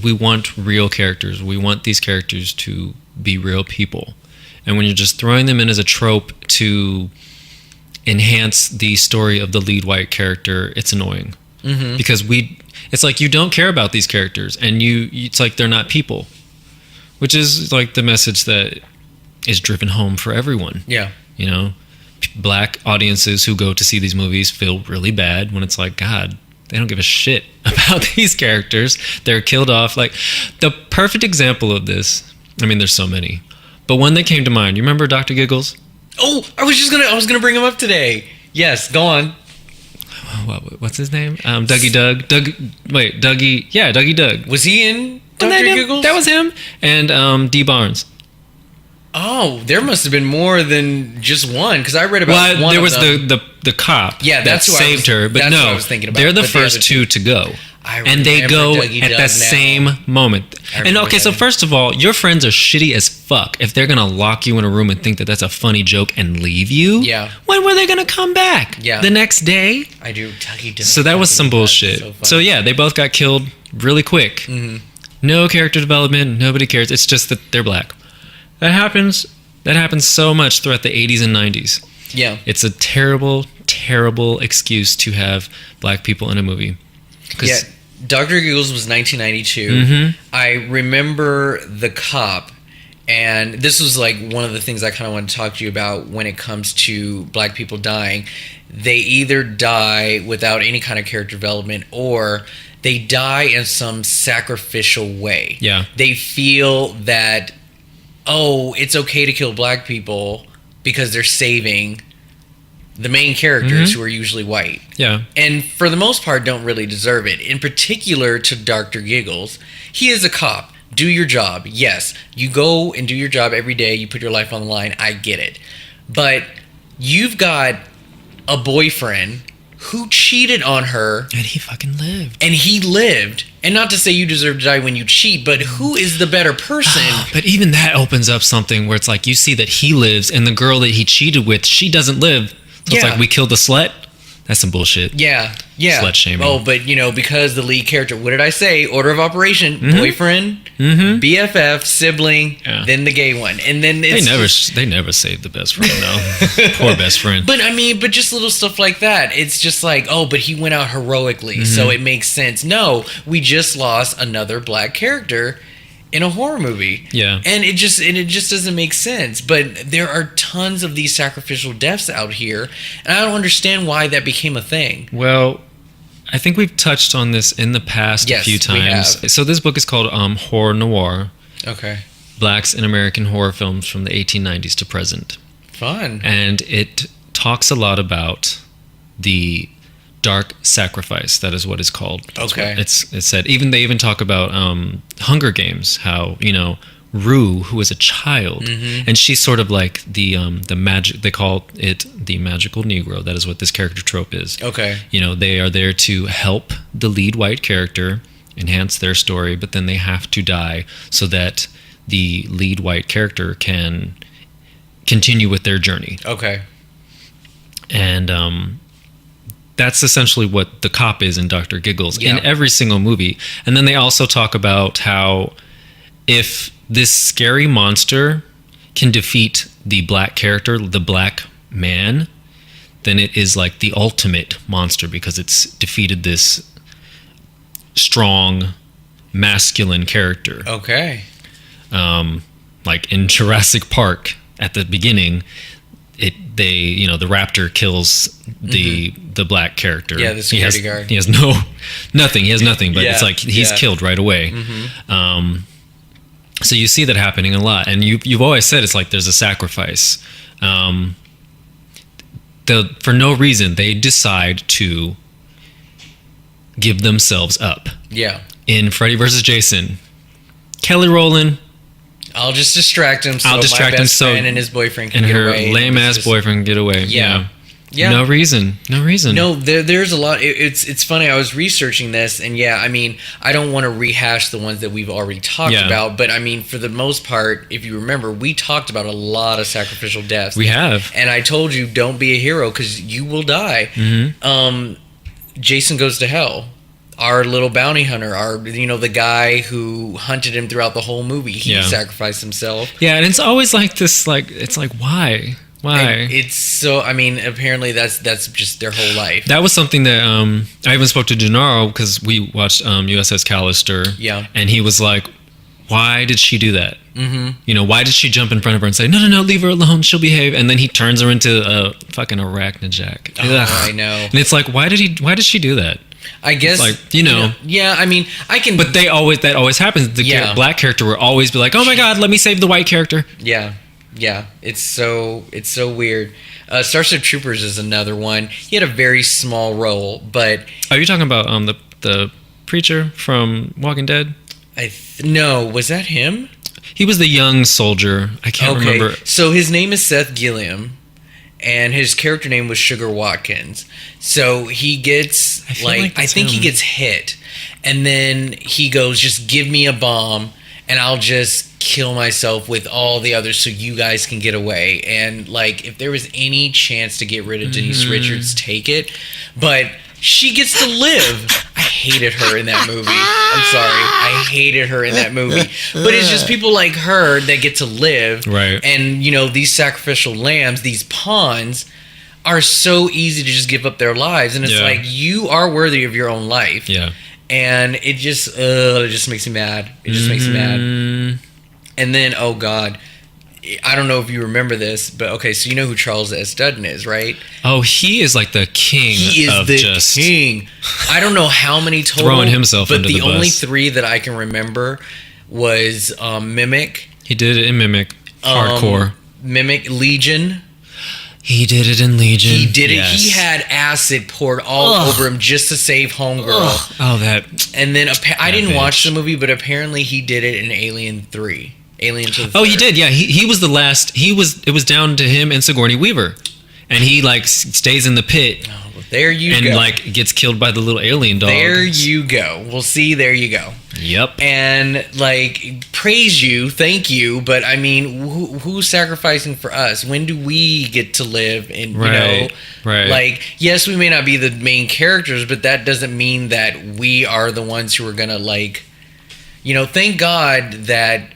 we want real characters. We want these characters to be real people. And when you're just throwing them in as a trope to enhance the story of the lead white character, it's annoying. Because it's like you don't care about these characters, and it's like they're not people, which is like the message that is driven home for everyone. Yeah. You know, black audiences who go to see these movies feel really bad when it's like, God, they don't give a shit about these characters. They're killed off. Like, the perfect example of this, I mean, there's so many, but one that came to mind, you remember Dr. Giggles? Oh, I was gonna bring him up today. Yes, go on. What's his name? Dougie Doug. Dougie. Yeah, Dougie Doug. Was he in Dr. Giggles? That was him. And D. Barnes. Oh, there must have been more than just one, because I read about one. There was of them. the cop. Yeah, that's that who saved her. But that's no, what I was thinking about. they're the But first two to go, and they go Dougie at Doug the now. same moment. And okay, so first of all, your friends are shitty as fuck if they're gonna lock you in a room and think that that's a funny joke and leave you. Yeah. When were they gonna come back? Yeah. The next day. I do. Dougie Doug. So that was some bullshit. So yeah, they both got killed really quick. No character development. Nobody cares. It's just that they're black. That happens so much throughout the 80s and 90s. Yeah. It's a terrible, terrible excuse to have black people in a movie. Yeah. Dr. Giggles was 1992. I remember The Cop, and this was like one of the things I kind of want to talk to you about when it comes to black people dying. They either die without any kind of character development, or they die in some sacrificial way. Yeah. They feel that, oh, it's okay to kill black people because they're saving the main characters who are usually white. Yeah. And for the most part, don't really deserve it. In particular to Dr. Giggles, he is a cop. Do your job. Yes, you go and do your job every day. You put your life on the line. I get it. But you've got a boyfriend who cheated on her. And he fucking lived. And he lived. And not to say you deserve to die when you cheat, but who is the better person? But even that opens up something where it's like you see that he lives, and the girl that he cheated with, she doesn't live. So it's like, we killed the slut? That's some bullshit. Yeah. Slut shaming. Oh, but because the lead character, what did I say? Order of operation: boyfriend, BFF, sibling, then the gay one, and then they never saved the best friend though. Poor best friend. But but just little stuff like that. It's just like, oh, but he went out heroically, so it makes sense. No, we just lost another black character in a horror movie. Yeah. And it just doesn't make sense. But there are tons of these sacrificial deaths out here, and I don't understand why that became a thing. Well, I think we've touched on this in the past a few times. We have. So this book is called Horror Noir. Okay. Blacks in American Horror Films from the 1890s to Present. Fun. And it talks a lot about the dark sacrifice. That is what it's called. That's okay. It's said. They even talk about Hunger Games. How Rue, who was a child, and she's sort of like the magic. They call it the magical Negro. That is what this character trope is. Okay. They are there to help the lead white character enhance their story, but then they have to die so that the lead white character can continue with their journey. Okay. And that's essentially what the cop is in Dr. Giggles in every single movie. And then they also talk about how if this scary monster can defeat the black character, the black man, then it is like the ultimate monster because it's defeated this strong, masculine character. Okay. Like in Jurassic Park at the beginning, the raptor kills the black character. Yeah, the security guard. He has nothing. He has nothing, but it's like he's killed right away. So you see that happening a lot, and you've always said it's like there's a sacrifice. For no reason, they decide to give themselves up. Yeah. In Freddy vs. Jason, Kelly Rowland. I'll just distract him. So my best friend and his boyfriend can get away. And her lame ass boyfriend can get away. Yeah. No reason. No, there's a lot. It's funny. I was researching this, and I don't want to rehash the ones that we've already talked about, but for the most part, if you remember, we talked about a lot of sacrificial deaths. We have. And I told you, don't be a hero because you will die. Jason Goes to Hell. Our little bounty hunter, the guy who hunted him throughout the whole movie, he sacrificed himself. Yeah, and it's always like this, it's like, why? And it's so, apparently that's just their whole life. That was something that, I even spoke to Gennaro because we watched USS Callister. Yeah. And he was like, why did she do that? Why did she jump in front of her and say, no, leave her alone, she'll behave? And then he turns her into a fucking arachnojack. Oh, I know. And it's like, why did she do that? I guess, yeah, I can. But that always happens. The black character will always be like, "Oh my God, let me save the white character." Yeah, it's so weird. Starship Troopers is another one. He had a very small role, but are you talking about the preacher from Walking Dead? No, was that him? He was the young soldier. I can't remember. So his name is Seth Gilliam. And his character name was Sugar Watkins. So he gets I think he gets hit, and then he goes, "Just give me a bomb, and I'll just kill myself with all the others, so you guys can get away." And if there was any chance to get rid of Denise Richards, take it. But she gets to live. I hated her in that movie. I'm sorry. I hated her in that movie. But it's just people like her that get to live. Right. And, these sacrificial lambs, these pawns, are so easy to just give up their lives. And it's like, you are worthy of your own life. Yeah. And it just makes me mad. It just makes me mad. And then, oh, God. I don't know if you remember this, but okay, so you know who Charles S. Dutton is, right? Oh, he is like the king. He is the king. I don't know how many total. Throwing himself under the bus. But the only 3 that I can remember was Mimic. He did it in Mimic. Hardcore. Mimic, Legion. He did it in Legion. He did it. He had acid poured all over him just to save Homegirl. Oh, that. And then I didn't watch the movie, but apparently he did it in Alien 3. Alien to the he did. Yeah, he was the last. It was down to him and Sigourney Weaver, and he stays in the pit. Oh, There you and go. like gets killed by the little alien dog. There you go. Well, see, there you go. Yep. And like, praise you, thank you, but I mean, who's sacrificing for us? When do we get to live? And Right. like, yes, we may not be the main characters, but that doesn't mean that we are the ones who are gonna like, thank God that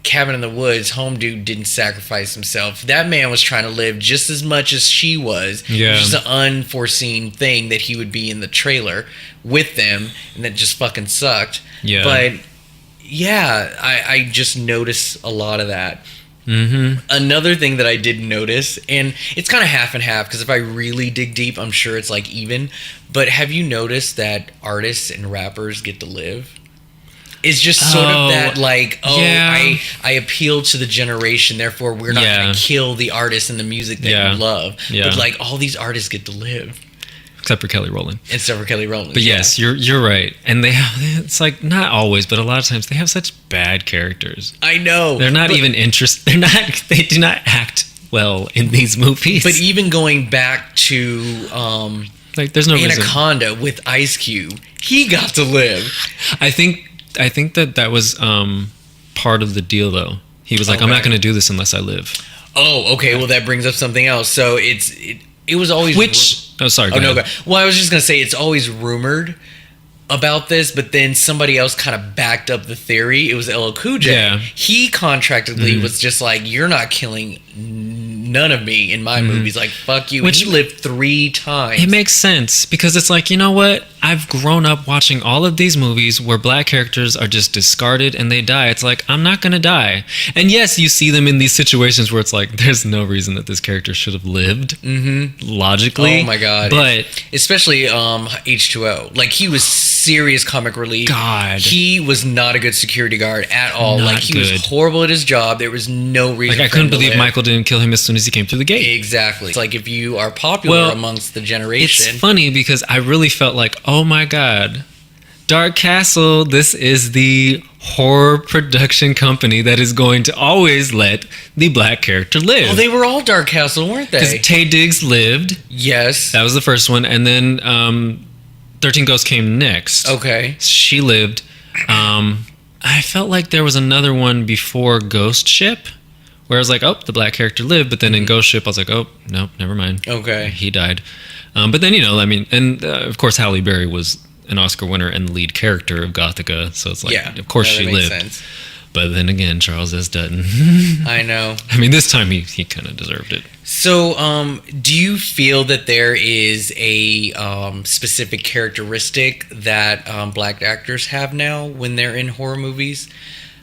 Cabin in the Woods, home dude didn't sacrifice himself. That man was trying to live just as much as she was. Yeah. It was just an unforeseen thing that he would be in the trailer with them, and that just fucking sucked. Yeah. But yeah, I just noticed a lot of that. Mm-hmm. Another thing that I did notice, and it's kind of half and half, because if I really dig deep, I'm sure it's like even. But have you noticed that artists and rappers get to live? It's just sort of that, like, yeah. I appeal to the generation, therefore we're not going to kill the artist and the music that you love. Yeah. But, like, all these artists get to live. Except for Kelly Rowland. Except for Kelly Rowland. But yes, you're right. And they have, it's like, not always, but a lot of times they have such bad characters. I know. They're not even interested. They do not act well in these movies. But even going back to like, there's no Anaconda reason. with Ice Cube, he got to live. I think that was part of the deal, though. He was like, I'm not going to do this unless I live. Oh, okay. Well, that brings up something else. So it was always sorry. Oh no. Well, I was just gonna say it's always rumored about this, but then somebody else kind of backed up the theory. It was LL Cool J. Yeah. He contractedly was just like, you're not killing none of me in my movies. Like, fuck you. Which he lived 3 times. It makes sense because it's like, you know what? I've grown up watching all of these movies where black characters are just discarded and they die. It's like, I'm not going to die. And yes, you see them in these situations where it's like, there's no reason that this character should have lived logically. Oh my God. But especially H2O. Like, he was serious comic relief. God. He was not a good security guard at all. Not like, he was good. horrible at his job. There was no reason like, I for him couldn't to believe live. Michael didn't kill him as soon as he came through the gate. Exactly. It's like, if you are popular amongst the generation. It's funny because I really felt like, oh my God, Dark Castle, this is the horror production company that is going to always let the black character live. Oh, they were all Dark Castle, weren't they? Because Taye Diggs lived. Yes. That was the first one. And then 13 Ghosts came next. Okay. She lived. I felt like there was another one before Ghost Ship where I was like, oh, the black character lived. But then in Ghost Ship, I was like, oh, no, never mind. Okay. He died. But then, of course, Halle Berry was an Oscar winner and the lead character of Gothica. So it's like, of course she lived. Sense. But then again, Charles S. Dutton. I know. I mean, this time he kind of deserved it. So, do you feel that there is a specific characteristic that black actors have now when they're in horror movies?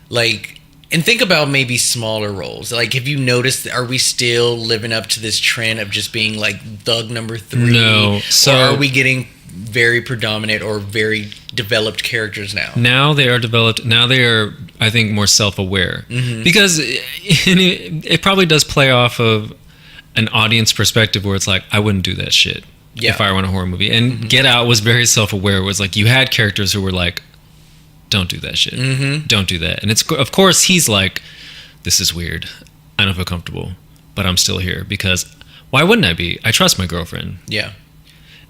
Like, and think about maybe smaller roles. Like, have you noticed, are we still living up to this trend of just being like thug number 3? No. So, or are we getting very predominant or very developed characters now? Now they are developed. Now they are, I think, more self-aware. Because it probably does play off of an audience perspective where it's like, I wouldn't do that shit if I were in a horror movie. And Get Out was very self-aware. It was like, you had characters who were like, don't do that shit. Don't do that. And it's, of course, he's like, this is weird. I don't feel comfortable, but I'm still here because why wouldn't I be? I trust my girlfriend. Yeah.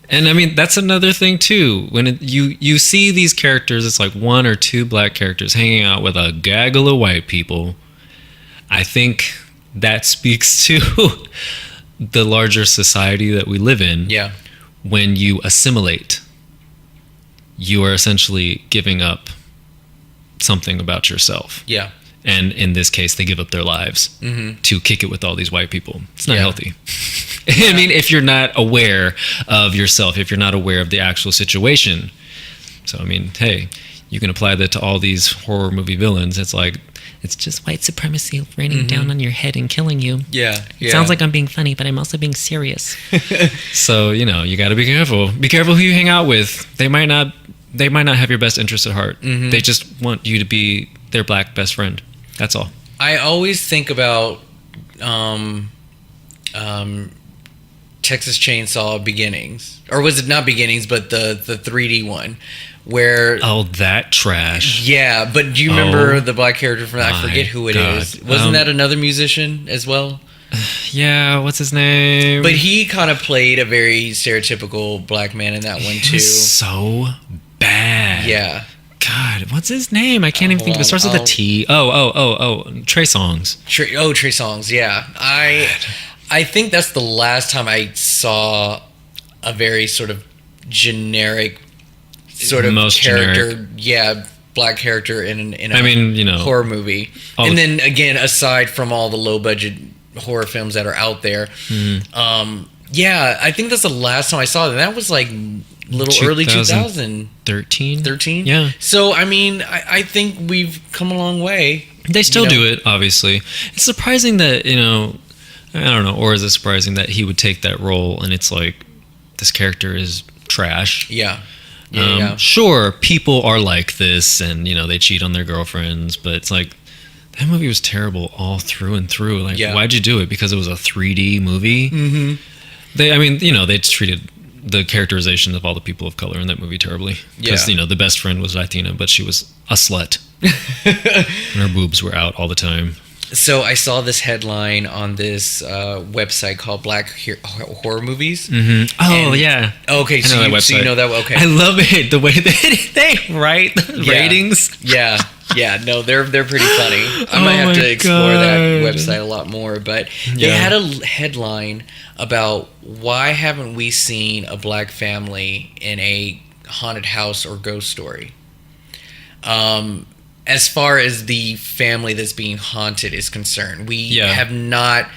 And I mean, that's another thing too. When you see these characters, it's like 1 or 2 black characters hanging out with a gaggle of white people. I think that speaks to the larger society that we live in. Yeah. When you assimilate, you are essentially giving up something about yourself. Yeah. And in this case, they give up their lives to kick it with all these white people. It's not healthy. I mean, if you're not aware of yourself, if you're not aware of the actual situation. So, I mean, hey, you can apply that to all these horror movie villains. It's like, it's just white supremacy raining down on your head and killing you. Yeah. It sounds like I'm being funny, but I'm also being serious. So, you got to be careful. Be careful who you hang out with. They might not have your best interest at heart. They just want you to be their black best friend. That's all. I always think about Texas Chainsaw Beginnings, or was it not Beginnings, but the 3D one, where that trash. Yeah, but do you remember the black character from that? I forget who it is. Wasn't that another musician as well? Yeah, what's his name? But he kind of played a very stereotypical black man in that one too. So bad. Yeah. God, what's his name? I can't even think of it. It starts with a T. Oh. Trey Songz. Trey Songz, yeah. I think that's the last time I saw a very sort of generic sort of Most character. generic. Yeah, black character in a horror movie. And then again, aside from all the low budget horror films that are out there, yeah, I think that's the last time I saw it. And that was like early 2013. 13? Yeah. So I mean, I think we've come a long way. They still do it, obviously. It's surprising that, I don't know, or is it surprising that he would take that role and it's like, this character is trash. Yeah. Sure, people are like this and, they cheat on their girlfriends, but it's like, that movie was terrible all through and through. Like, why'd you do it? Because it was a 3D movie? Mm-hmm. They treated the characterization of all the people of color in that movie terribly. Because, the best friend was Latina, but she was a slut. And her boobs were out all the time. So I saw this headline on this website called Black Horror Movies. Mm-hmm. Oh, yeah. Okay, so you know that. Okay, I love it. The way they write the ratings. Yeah. No, they're pretty funny. I might have to explore that website a lot more. But they had a headline about why haven't we seen a black family in a haunted house or ghost story. As far as the family that's being haunted is concerned, we have not.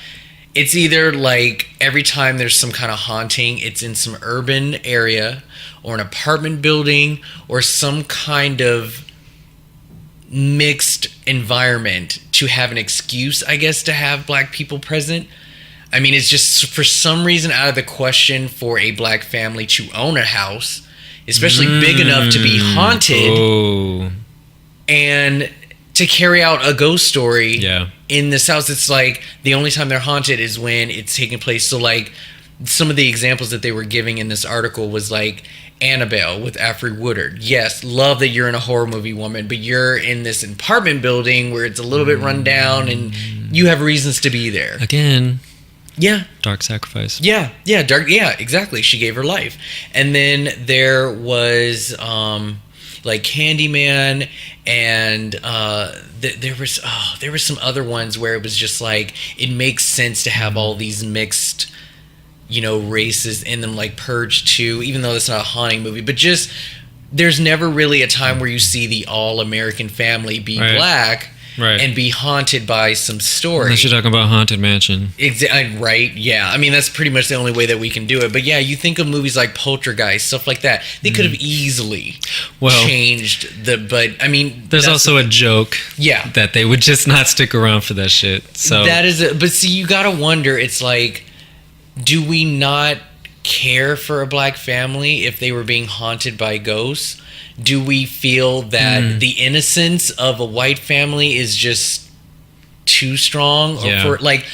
It's either like every time there's some kind of haunting, it's in some urban area or an apartment building or some kind of mixed environment to have an excuse, I guess, to have black people present. I mean, it's just for some reason out of the question for a black family to own a house, especially big enough to be haunted. Oh. And to carry out a ghost story in this house, it's like the only time they're haunted is when it's taking place. So like some of the examples that they were giving in this article was like Annabelle with Alfred Woodard. Yes, love that you're in a horror movie, woman, but you're in this apartment building where it's a little bit run down and you have reasons to be there. Again. Yeah. Dark sacrifice. Yeah, exactly. She gave her life. And then there was like Candyman, and there were some other ones where it was just like it makes sense to have all these mixed races in them, like Purge 2, even though that's not a haunting movie, but just there's never really a time where you see the all-American family be black and be haunted by some story. Unless you're talking about Haunted Mansion. Right, yeah. I mean, that's pretty much the only way that we can do it. But yeah, you think of movies like Poltergeist, stuff like that. They could have easily changed but I mean... There's also a joke that they would just not stick around for that shit. So that is but see, you gotta wonder, it's like, do we not care for a black family if they were being haunted by ghosts? Do we feel that the innocence of a white family is just too strong? Or like,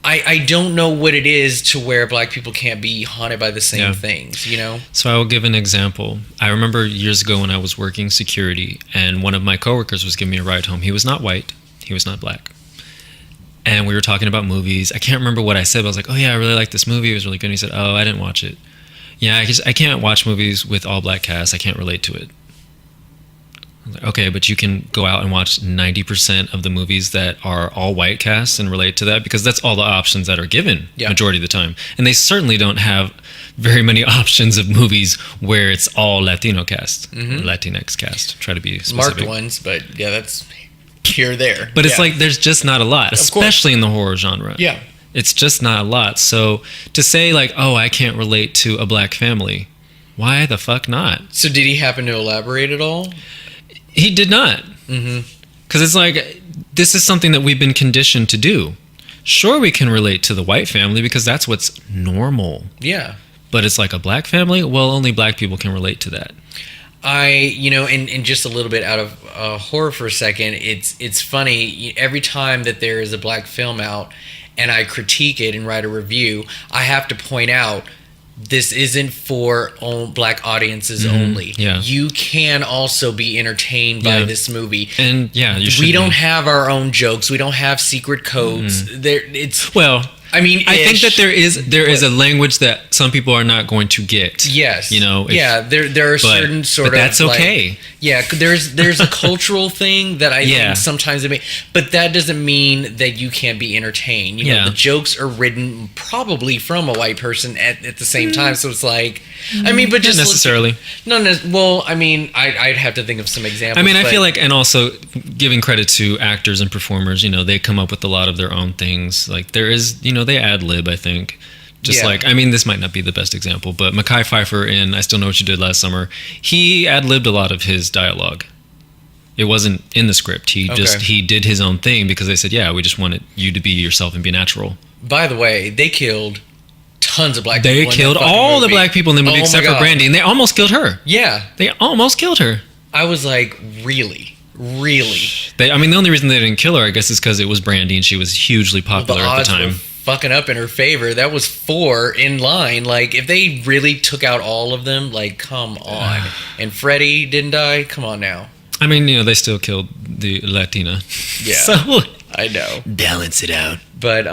I don't know what it is to where black people can't be haunted by the same things, So I will give an example. I remember years ago when I was working security and one of my coworkers was giving me a ride home. He was not white. He was not black. And we were talking about movies. I can't remember what I said, but I was like, oh yeah, I really like this movie. It was really good. And he said, oh, I didn't watch it. Yeah, I can't watch movies with all black cast. I can't relate to it. I was like, okay, but you can go out and watch 90% of the movies that are all white casts and relate to that, because that's all the options that are given majority of the time. And they certainly don't have very many options of movies where it's all Latino cast, Latinx cast. Try to be specific. Marked ones, but yeah, that's here there. But it's like there's just not a lot, especially in the horror genre. Yeah. It's just not a lot. So to say like, oh, I can't relate to a black family, why the fuck not? So did he happen to elaborate at all? He did not. Because it's like, this is something that we've been conditioned to do. Sure, we can relate to the white family because that's what's normal. Yeah. But it's like a black family? Well, only black people can relate to that. And just a little bit out of horror for a second, it's funny, every time that there is a black film out and I critique it and write a review, I have to point out, this isn't for black audiences only. Yeah. You can also be entertained by this movie. And we don't have our own jokes. We don't have secret codes. I mean, I think that there is a language that some people are not going to get. Yes. If, there are certain sort of. But that's okay. Like, yeah, there's a cultural thing that I think sometimes but that doesn't mean that you can't be entertained. The jokes are written probably from a white person at the same time, so it's like, I mean, but just not necessarily. Well, I mean, I'd have to think of some examples. I mean, I feel like, and also giving credit to actors and performers, they come up with a lot of their own things. Like there is, they ad lib, I think. Just like, I mean, this might not be the best example, but Mekhi Phifer in I Still Know What You Did Last Summer, he ad libbed a lot of his dialogue. It wasn't in the script. He did his own thing because they said, we just wanted you to be yourself and be natural. By the way, they killed tons of black people. They killed all the black people in the movie except for Brandy, and they almost killed her. Yeah. They almost killed her. I was like, really? The only reason they didn't kill her, I guess, is because it was Brandy and she was hugely popular at the time. Fucking up in her favor. That was 4 in line. Like, if they really took out all of them, like, come on. And Freddie didn't die? Come on now. I mean, they still killed the Latina. Yeah. So I know. Balance it out. But,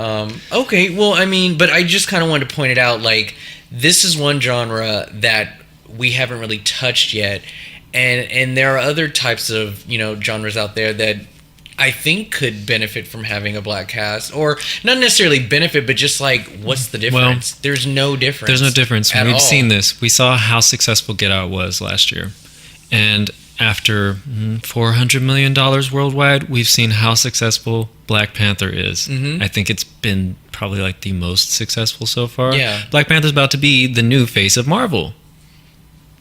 okay. Well, I mean, but I just kind of wanted to point it out. Like, this is one genre that we haven't really touched yet. And there are other types of, genres out there that I think could benefit from having a black cast, or not necessarily benefit, but just like, what's the difference? Well, there's no difference. There's no difference. We've seen this. We saw how successful Get Out was last year. And after $400 million worldwide, we've seen how successful Black Panther is. Mm-hmm. I think it's been probably like the most successful so far. Yeah. Black Panther's about to be the new face of Marvel.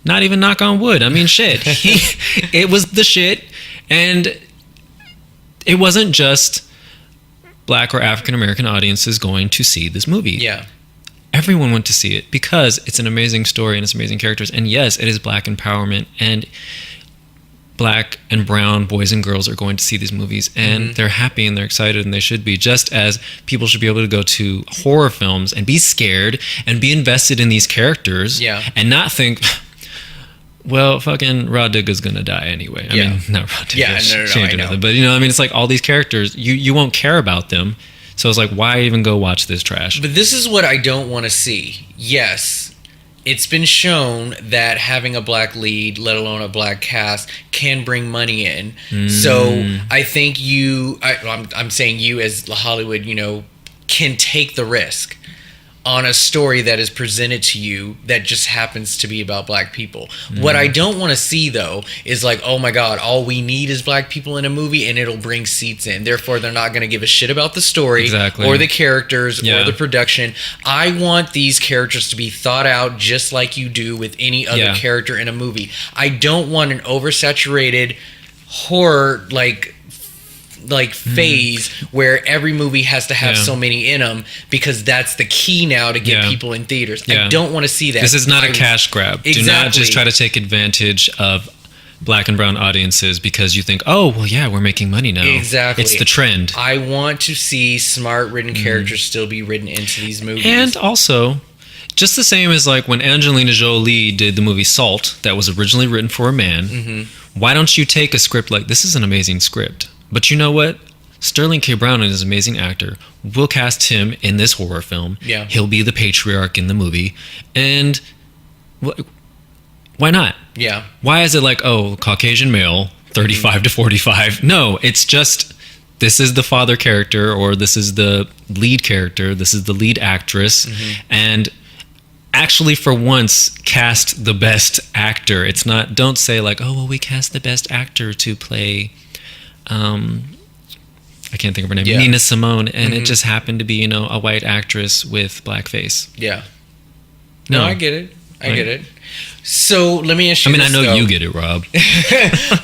Not even knock on wood. I mean, shit. It was the shit. And it wasn't just black or African American audiences going to see this movie. Yeah. Everyone went to see it because it's an amazing story and it's amazing characters. And yes, it is black empowerment, and black and brown boys and girls are going to see these movies, and they're happy and they're excited, and they should be, just as people should be able to go to horror films and be scared and be invested in these characters and not think, well, fucking Rod Digga's gonna die anyway. I mean, not Rod Digga. No, but it's like all these characters, you won't care about them. So it's like, why even go watch this trash? But this is what I don't want to see. Yes, it's been shown that having a black lead, let alone a black cast, can bring money in. So I think I'm saying you as Hollywood, can take the risk on a story that is presented to you that just happens to be about black people. What I don't want to see, though, is like, oh my God, all we need is black people in a movie and it'll bring seats in. Therefore, they're not going to give a shit about the story or the characters or the production. I want these characters to be thought out just like you do with any other character in a movie. I don't want an oversaturated horror phase where every movie has to have so many in them, because that's the key now to get people in theaters. I don't want to see that. This is not a cash grab. Do not just try to take advantage of black and brown audiences because you think, oh, well, yeah, we're making money now. Exactly. It's the trend. I want to see smart written characters still be written into these movies. And also, just the same as like when Angelina Jolie did the movie Salt, that was originally written for a man. Why don't you take a script like, this is an amazing script, but you know what? Sterling K. Brown is an amazing actor. We'll cast him in this horror film. Yeah. He'll be the patriarch in the movie. And why not? Yeah. Why is it like, oh, Caucasian male, 35 to 45? No, it's just, this is the father character, or this is the lead character, this is the lead actress. And actually, for once, cast the best actor. It's not, don't say like, oh, well, we cast the best actor to play... I can't think of her name. Nina Simone, and it just happened to be, a white actress with blackface. Yeah. No, I get it. I get it. So let me ask you. I know you get it, Rob.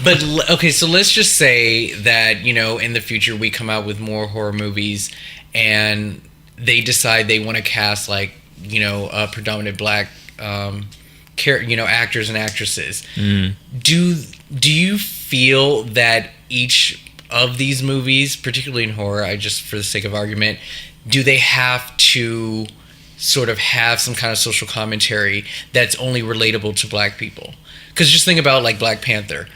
But okay, so let's just say that in the future we come out with more horror movies, and they decide they want to cast like a predominant black actors and actresses. Do you feel that each of these movies, particularly in horror, just for the sake of argument, do they have to sort of have some kind of social commentary that's only relatable to black people? Because just think about like Black Panther.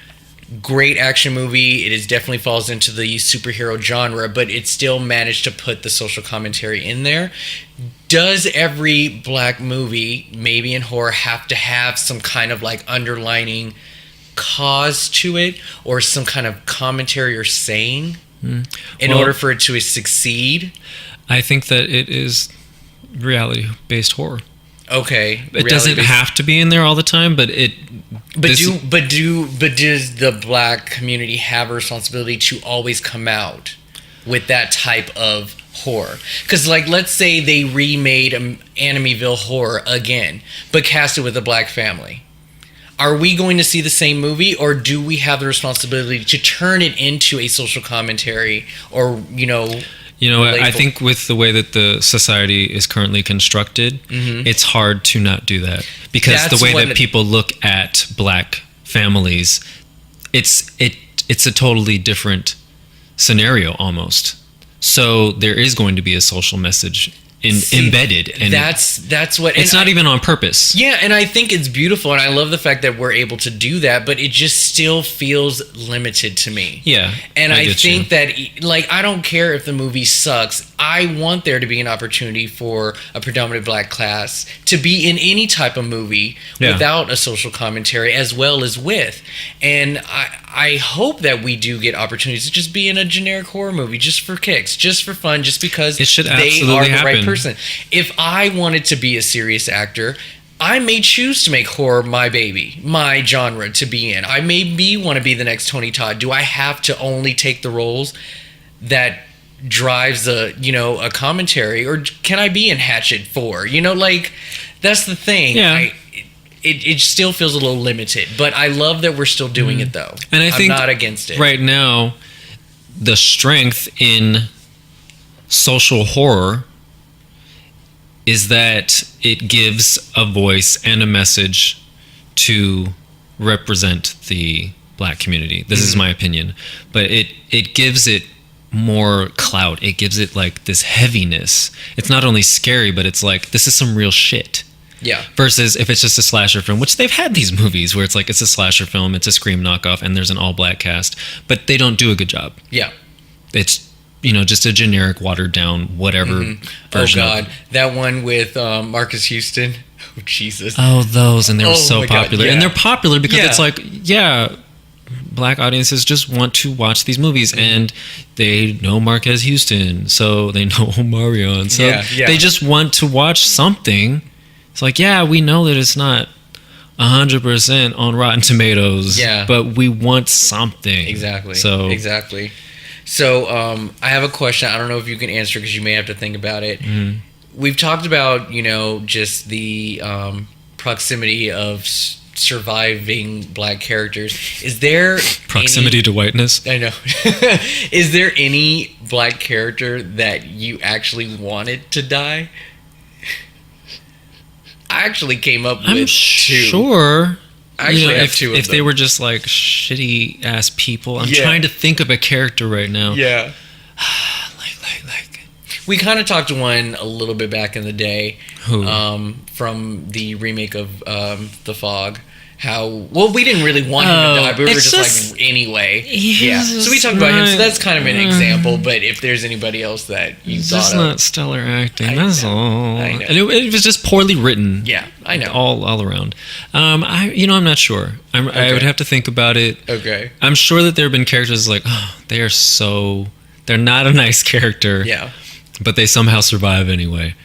Great action movie. It is definitely falls into the superhero genre, but it still managed to put the social commentary in there. Does every black movie, maybe in horror, have to have some kind of like underlining cause to it, or some kind of commentary or saying in order for it to succeed? I think that it is reality-based horror. Okay, it doesn't have to be in there all the time, but it. Does the black community have a responsibility to always come out with that type of horror? Because, like, let's say they remade Amityville Horror again, but cast it with a black family. Are we going to see the same movie, or do we have the responsibility to turn it into a social commentary, or I think with the way that the society is currently constructed, it's hard to not do that, because the way that people look at black families, it's a totally different scenario almost. So there is going to be a social message embedded, and that's what it's not even on purpose. Yeah, and I think it's beautiful, and I love the fact that we're able to do that, but it just still feels limited to me. Yeah, and I think that, like, I don't care if the movie sucks. I want there to be an opportunity for a predominant black class to be in any type of movie without a social commentary, as well as with. And I hope that we do get opportunities to just be in a generic horror movie, just for kicks, just for fun, just because it should they are the happen. Right person. If I wanted to be a serious actor, I may choose to make horror my baby, my genre to be in. I maybe want to be the next Tony Todd. Do I have to only take the roles that drives a commentary, or can I be in Hatchet 4? Like, that's the thing. Yeah. It still feels a little limited, but I love that we're still doing it, though. And I think I'm not against it. Right now, the strength in social horror is that it gives a voice and a message to represent the black community. This is my opinion. But it gives it more clout. It gives it like this heaviness. It's not only scary, but it's like, this is some real shit. Yeah. Versus if it's just a slasher film, which they've had these movies where it's like, it's a slasher film, it's a Scream knockoff, and there's an all-black cast, but they don't do a good job. Yeah. It's, just a generic, watered-down, whatever version. Oh, God. That one with Marcus Houston. Oh, Jesus. Oh, those, and they were so popular. God, yeah. And they're popular because it's like, black audiences just want to watch these movies, and they know Marquez Houston, so they know Omarion, so they just want to watch something. It's like, we know that it's not 100% on Rotten Tomatoes, but we want something. Exactly. Exactly. So I have a question. I don't know if you can answer, because you may have to think about it. We've talked about, just the proximity of surviving black characters. Is there proximity to whiteness? I know. Is there any black character that you actually wanted to die? I actually came up with two. Sure. I actually have two of them. If they were just like shitty ass people. I'm trying to think of a character right now. Yeah. like. We kind of talked to one a little bit back in the day. Who? From the remake of The Fog. We didn't really want him to die, but we were just like, anyway. Yeah. So we talked about him, so that's kind of an example, but if there's anybody else that you thought of. It's just not stellar acting, that's all. I know. And it was just poorly written. Yeah, I know. All around. I'm not sure. I would have to think about it. Okay. I'm sure that there have been characters like, they're not a nice character. Yeah. But they somehow survive anyway.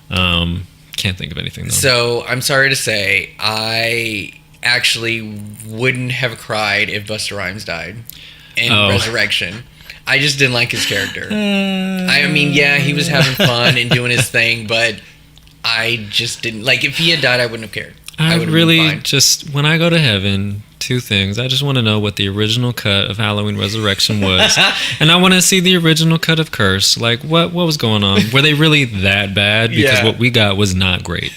Can't think of anything, though. So, I'm sorry to say, I actually wouldn't have cried if Busta Rhymes died in Resurrection. I just didn't like his character. I mean, he was having fun and doing his thing, but I just didn't. Like, if he had died, I wouldn't have cared. I would really just, when I go to heaven, two things. I just want to know what the original cut of Halloween Resurrection was. And I want to see the original cut of Curse. Like, what was going on? Were they really that bad? Because what we got was not great.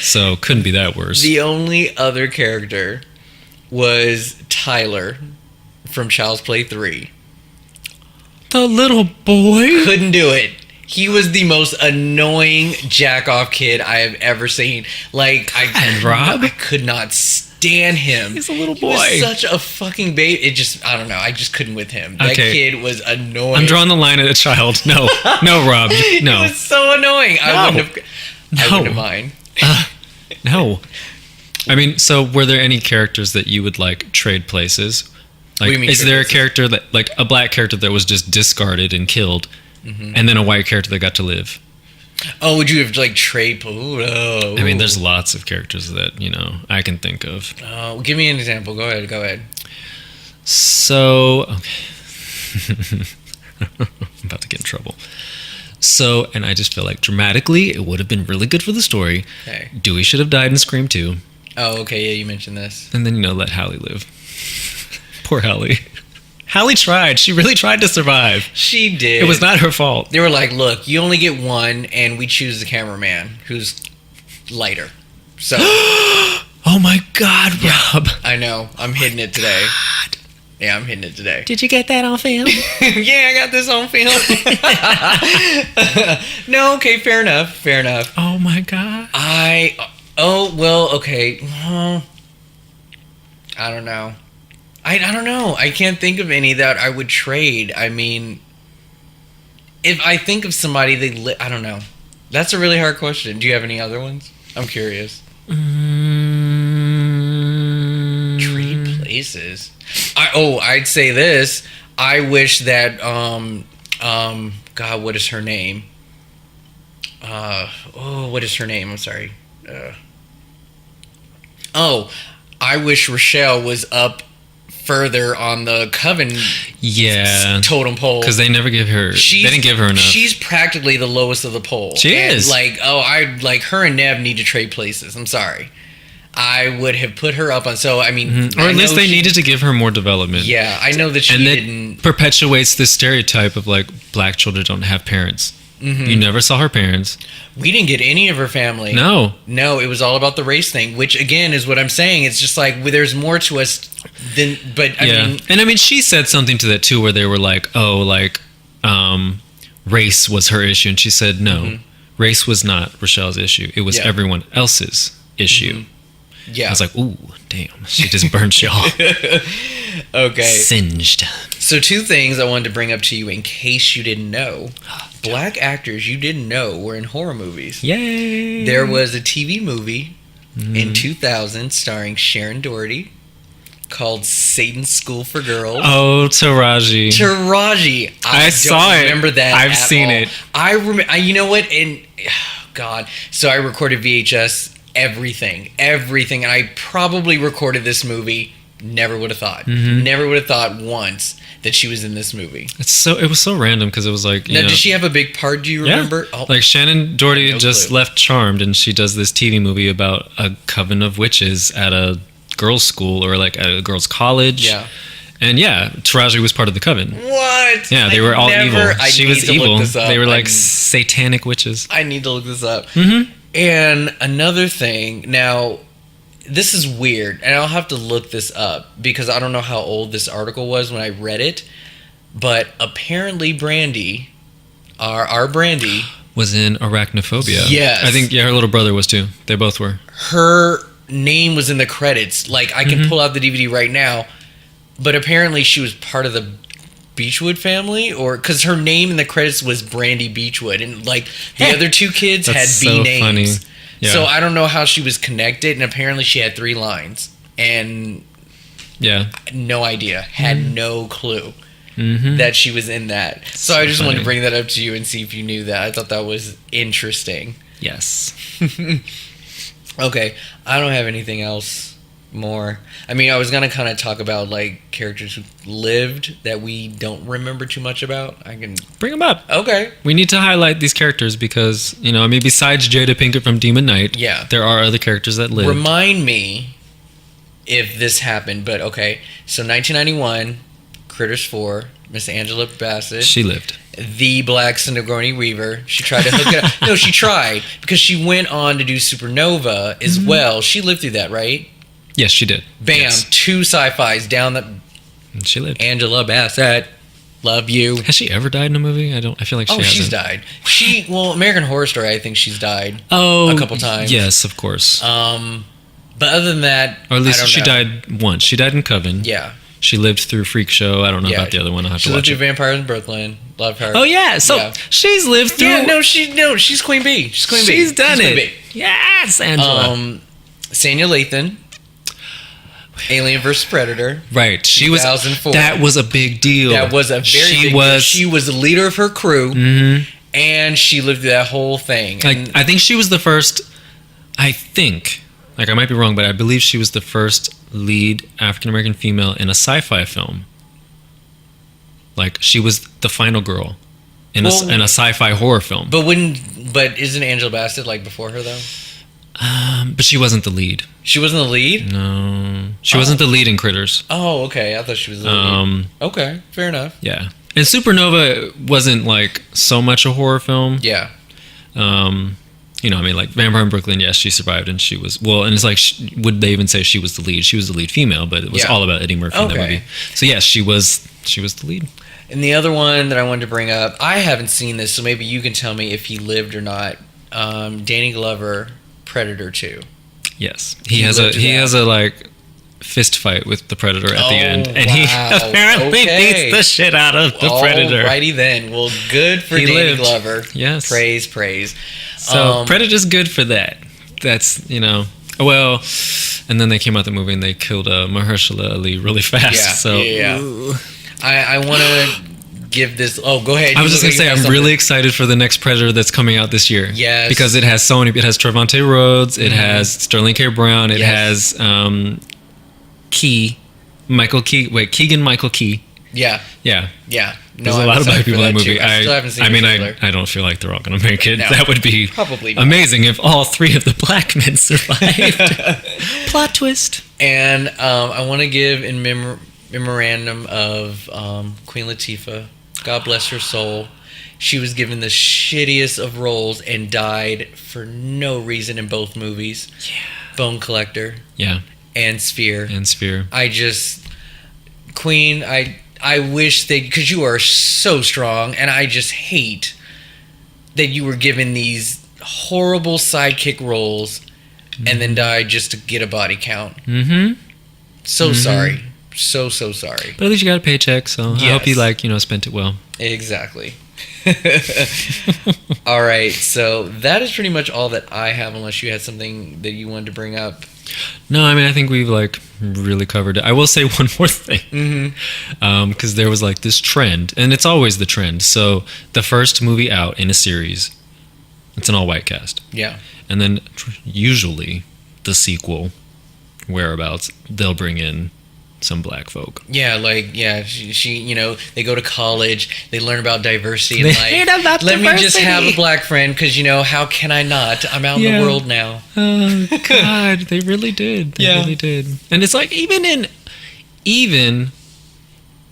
So, couldn't be that worse. The only other character was Tyler from Child's Play 3. The little boy? Couldn't do it. He was the most annoying jack-off kid I have ever seen. Like, I could not stand stand him. He's a little He was boy. such a fucking baby. I don't know. I just couldn't with him. That kid was annoying. I'm drawing the line at a child. No, Rob. No. He was so annoying. I wouldn't have mind. No. I mean, so were there any characters that you would like trade places? Like, is there a character that, like, a black character that was just discarded and killed, and then a white character that got to live? Oh, would you have like trade? I mean, there's lots of characters that I can think of. Oh, give me an example. Go ahead. So, okay, I'm about to get in trouble. So, and I just feel like dramatically, it would have been really good for the story. Okay. Dewey should have died in Scream 2. Oh, okay. Yeah, you mentioned this. And then let Hallie live. Poor Hallie. Hallie tried. She really tried to survive. She did. It was not her fault. They were like, look, you only get one, and we choose the cameraman who's lighter. So. Oh my God, Rob. I know. I'm hitting it today. Yeah, I'm hitting it today. Did you get that on film? Yeah, I got this on film. No, okay, fair enough. Oh my God. Okay. I don't know. I don't know. I can't think of any that I would trade. I mean, if I think of somebody, I don't know. That's a really hard question. Do you have any other ones? I'm curious. Trade places. I'd say this. I wish that God, what is her name? What is her name? I'm sorry. I wish Rochelle was up further on the Coven totem pole, because they never give her. They didn't give her enough. She's practically the lowest of the pole. She is her and Neb need to trade places. I'm sorry. I would have put her up on. So I mean, or at least they needed to give her more development. Yeah, I know that she didn't. Perpetuates this stereotype of like black children don't have parents. You never saw her parents. We didn't get any of her family. No, it was all about the race thing, which again is what I'm saying. It's just like there's more to us than. But I mean, she said something to that too, where they were like, race was her issue, and she said no, race was not Rochelle's issue. It was everyone else's issue. Yeah, I was like, ooh, damn, she just burned y'all. Okay, singed. So 2 things I wanted to bring up to you in case you didn't know. Black actors you didn't know were in horror movies. Yay! There was a TV movie in 2000 starring Sharon Doherty called Satan's School for Girls. Oh, Taraji. I saw it. Remember that? I've seen it. I remember. You know what? And God, so I recorded VHS everything, and I probably recorded this movie. Never would have thought. Never would have thought once that she was in this movie. It was so random because it was like. Now, did she have a big part? Do you remember? Yeah. Like Shannon Doherty just left Charmed, and she does this TV movie about a coven of witches at a girls' school or like at a girls' college. Yeah. And Taraji was part of the coven. What? Yeah, they were all evil. She was evil. They were like satanic witches. I need to look this up. And another thing, now, this is weird, and I'll have to look this up because I don't know how old this article was when I read it, but apparently Brandy, our Brandy, was in Arachnophobia. Yes. I think, her little brother was too. They both were. Her name was in the credits. Like, I can pull out the DVD right now, but apparently she was part of the Beechwood family, or because her name in the credits was Brandy Beechwood, and like the other 2 kids had B names. Funny. Yeah. So I don't know how she was connected, and apparently she had 3 lines, and no idea, had no clue that she was in that. So I just wanted to bring that up to you and see if you knew that. I thought that was interesting. Yes. Okay, I don't have anything else more. I mean, I was gonna kind of talk about like characters who lived that we don't remember too much about. I can bring them up. Okay. We need to highlight these characters because besides Jada Pinkett from Demon Knight, there are other characters that live. Remind me if this happened, but okay. So 1991, Critters 4, Miss Angela Bassett. She lived. The Black Sigourney Weaver. She tried to hook it up. No, she tried because she went on to do Supernova as well. She lived through that, right? Yes, she did. Bam, yes. 2 sci-fis down the. She lived. Angela Bassett, love you. Has she ever died in a movie? I feel like she hasn't. She's died. American Horror Story. I think she's died. Oh, a couple times. Yes, of course. But other than that, or at I least don't she know. died once. She died in Coven. Yeah. She lived through Freak Show. I don't know Yeah. about the other one. I'll have She to lived watch through it. Vampires in Brooklyn. Love her. Oh yeah, so Yeah. she's lived through. Yeah, she's Queen Bee. She's Queen Bee. She's done Queen it. Bee. Yes, Angela. Sanya Lathan, Alien vs Predator. Right, she was. 2004. That was a big deal. That was a very big deal. She was the leader of her crew, and she lived through that whole thing. And I think she was the first. I think, like I might be wrong, but I believe she was the first lead African American female in a sci-fi film. Like she was the final girl in a sci-fi horror film. But isn't Angela Bassett like before her though? But she wasn't the lead. She wasn't the lead? No, she wasn't the lead in Critters. Oh, okay. I thought she was the lead. Okay, fair enough. Yeah, and Supernova wasn't like so much a horror film. Yeah. You know, I mean, like Vampire in Brooklyn, yes, she survived, and she was and it's like, would they even say she was the lead? She was the lead female, but it was all about Eddie Murphy in that movie. So yes, she was the lead. And the other one that I wanted to bring up, I haven't seen this, so maybe you can tell me if he lived or not. Danny Glover, Predator 2. Yes, he has a like fist fight with the Predator at the end, and he apparently beats the shit out of the Predator. Alrighty then. Well, good for Danny Glover. Yes, praise. So Predator's good for that. That's well, and then they came out the movie and they killed Mahershala Ali really fast. I want to give this. Oh, go ahead. I was just gonna say I'm really excited for the next Predator that's coming out this year. Yes, because it has so many. It has Trevante Rhodes. It has Sterling K. Brown. It has Keegan Michael Key. Yeah. No, there's a lot of black people in the movie. I still haven't seen I don't feel like they're all going to make it. No. That would be probably not. amazing if all three of the black men survived. Plot twist. And I want to give in memorandum of Queen Latifah. God bless her soul. She was given the shittiest of roles and died for no reason in both movies. Yeah. Bone Collector. Yeah. And Sphere. Queen, I wish because you are so strong, and I just hate that you were given these horrible sidekick roles and then died just to get a body count. Sorry. So sorry. But at least you got a paycheck, so I hope you spent it well. Exactly. All right, so that is pretty much all that I have, unless you had something that you wanted to bring up. No, I mean, I think we've really covered it. I will say one more thing, because there was this trend, and it's always the trend. So the first movie out in a series, it's an all-white cast. Yeah. And then usually the sequel, whereabouts, they'll bring in some black folk. Yeah, she they go to college, they learn about diversity in life. Let me just have a black friend, because how can I not? I'm out in the world now. Oh God, they really did. They really did. And it's even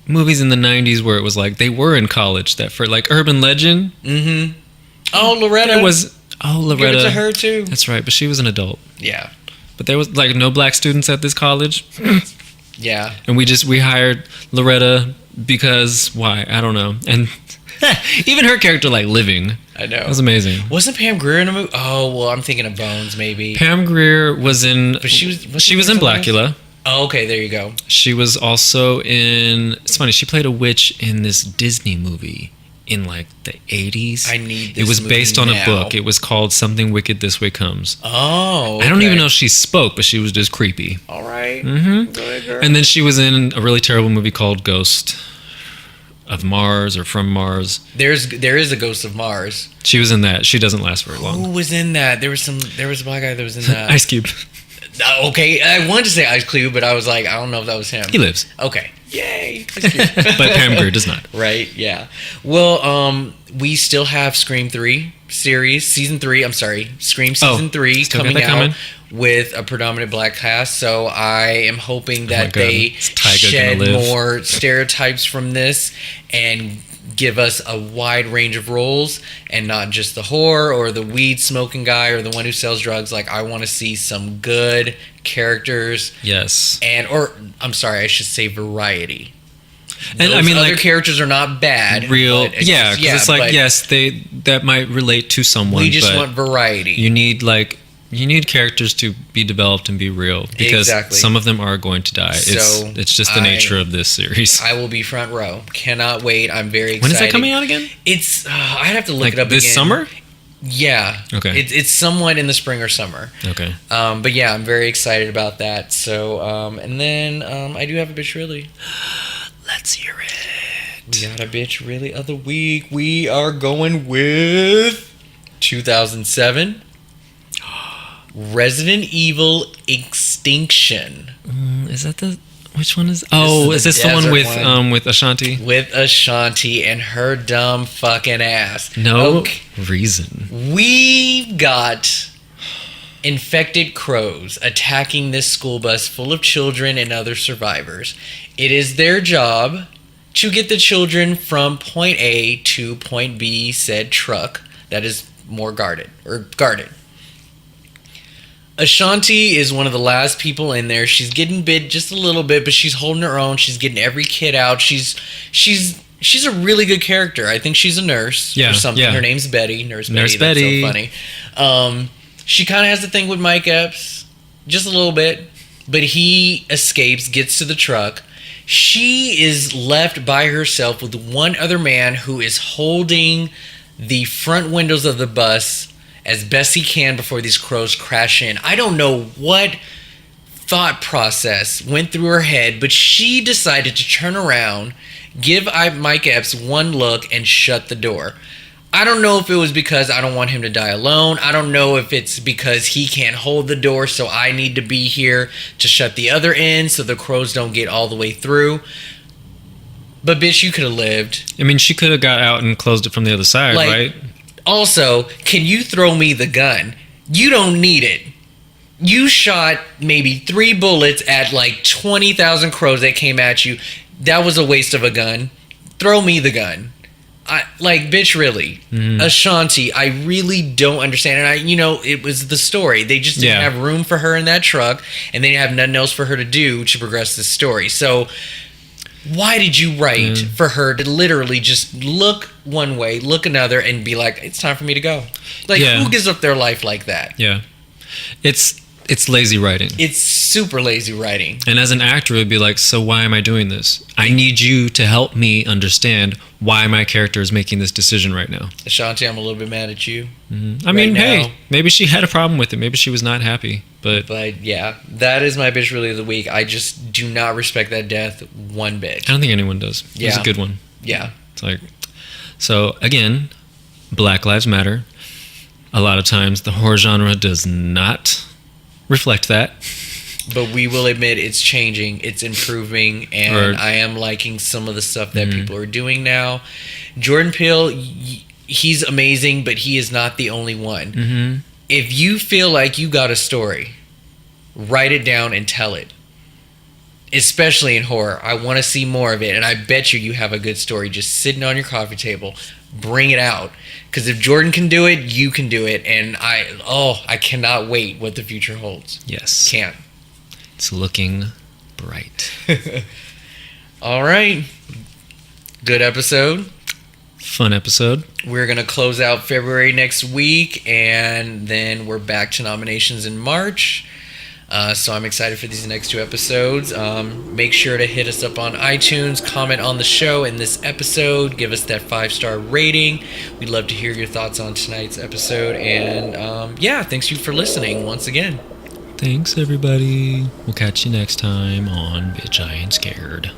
movies in the 90s where it was they were in college, that for Urban Legend. Oh, Loretta. Loretta. Give it to her too. That's right, but she was an adult. Yeah. But there was no black students at this college. Yeah. And we hired Loretta because why? I don't know. And even her character living. I know. It was amazing. Wasn't Pam Grier in a movie? Oh, well, I'm thinking of Bones maybe. Pam Grier was in But she was in Blacula. Oh, okay, there you go. She was also in, it's funny, she played a witch in this Disney movie in the 80s. I need this. It was based on now. a book. It was called Something Wicked This Way Comes. Oh, okay. I don't even know if she spoke, but she was just creepy. All right. Go ahead, girl. And then she was in a really terrible movie called Ghost of Mars or From Mars. There is a Ghost of Mars. She was in that. She doesn't last very long. Who was in that? There was a black guy that was in that. Ice Cube. Okay, I wanted to say Ice Cube, but I was I don't know if that was him. He lives. Okay. Yay. Ice Cube. But Pam Grier does not. Right, yeah. Well, we still have Scream 3 season 3, I'm sorry, Scream season 3 coming out with a predominant black cast, so I am hoping that they shed more stereotypes from this and give us a wide range of roles and not just the whore or the weed smoking guy or the one who sells drugs. I want to see some good characters. Yes. I'm sorry, I should say variety. And Those other characters are not bad. Because it's yes, that might relate to someone. We just want variety. You need you need characters to be developed and be real, because some of them are going to die. So it's just the nature of this series. I will be front row. Cannot wait. I'm very excited. When is that coming out again? It's I'd have to look it up this again. summer? Yeah. Okay. It's somewhat in the spring or summer. Okay. But yeah, I'm very excited about that. So and then I do have a bitch really. Let's hear it. We got a bitch really of the week. We are going with 2007 Resident Evil Extinction. Is that the... Which one is... Oh, is this the one with Ashanti? With Ashanti and her dumb fucking ass. No reason. We've got infected crows attacking this school bus full of children and other survivors. It is their job to get the children from point A to point B, said truck that is more guarded. Ashanti is one of the last people in there. She's getting bit just a little bit, but she's holding her own. She's getting every kid out. She's a really good character. I think she's a nurse or something. Yeah. Her name's Betty. Nurse Betty. That's so funny. She kind of has a thing with Mike Epps, just a little bit, but he escapes, gets to the truck. She is left by herself with one other man who is holding the front windows of the bus as best he can before these crows crash in. I don't know what thought process went through her head, but she decided to turn around, give Mike Epps one look, and shut the door. I don't know if it was because I don't want him to die alone. I don't know if it's because he can't hold the door, so I need to be here to shut the other end so the crows don't get all the way through. But bitch, you could have lived. I mean, she could have got out and closed it from the other side, right? Also, can you throw me the gun? You don't need it. You shot maybe 3 bullets at like 20,000 crows that came at you. That was a waste of a gun. Throw me the gun. Bitch, really. Mm-hmm. Ashanti, I really don't understand. And it was the story. They just didn't have room for her in that truck, and they didn't have nothing else for her to do to progress the story. So why did you write for her to literally just look one way, look another, and be like, it's time for me to go? Who gives up their life like that? Yeah. It's lazy writing. It's super lazy writing. And as an actor, it would be like, so why am I doing this? I need you to help me understand why my character is making this decision right now. Ashanti, I'm a little bit mad at you. Mm-hmm. I mean, hey, maybe she had a problem with it. Maybe she was not happy. But yeah, that is my bitch really of the week. I just do not respect that death one bit. I don't think anyone does. Yeah. It was a good one. Yeah. It's like, so again, Black Lives Matter. A lot of times the horror genre does not reflect that. But we will admit it's changing, it's improving, and I am liking some of the stuff that people are doing now. Jordan Peele, he's amazing, but he is not the only one. Mm-hmm. If you feel like you got a story, write it down and tell it. Especially in horror. I want to see more of it, and I bet you have a good story just sitting on your coffee table. Bring it out. Because if Jordan can do it, you can do it. And I cannot wait what the future holds. Yes. Can't. It's looking bright. All right. Good episode. Fun episode. We're going to close out February next week, and then we're back to nominations in March. So I'm excited for these next 2 episodes. Make sure to hit us up on iTunes, comment on the show and this episode, give us that 5-star rating. We'd love to hear your thoughts on tonight's episode. And thanks you for listening once again. Thanks, everybody. We'll catch you next time on Bitch, I Ain't Scared.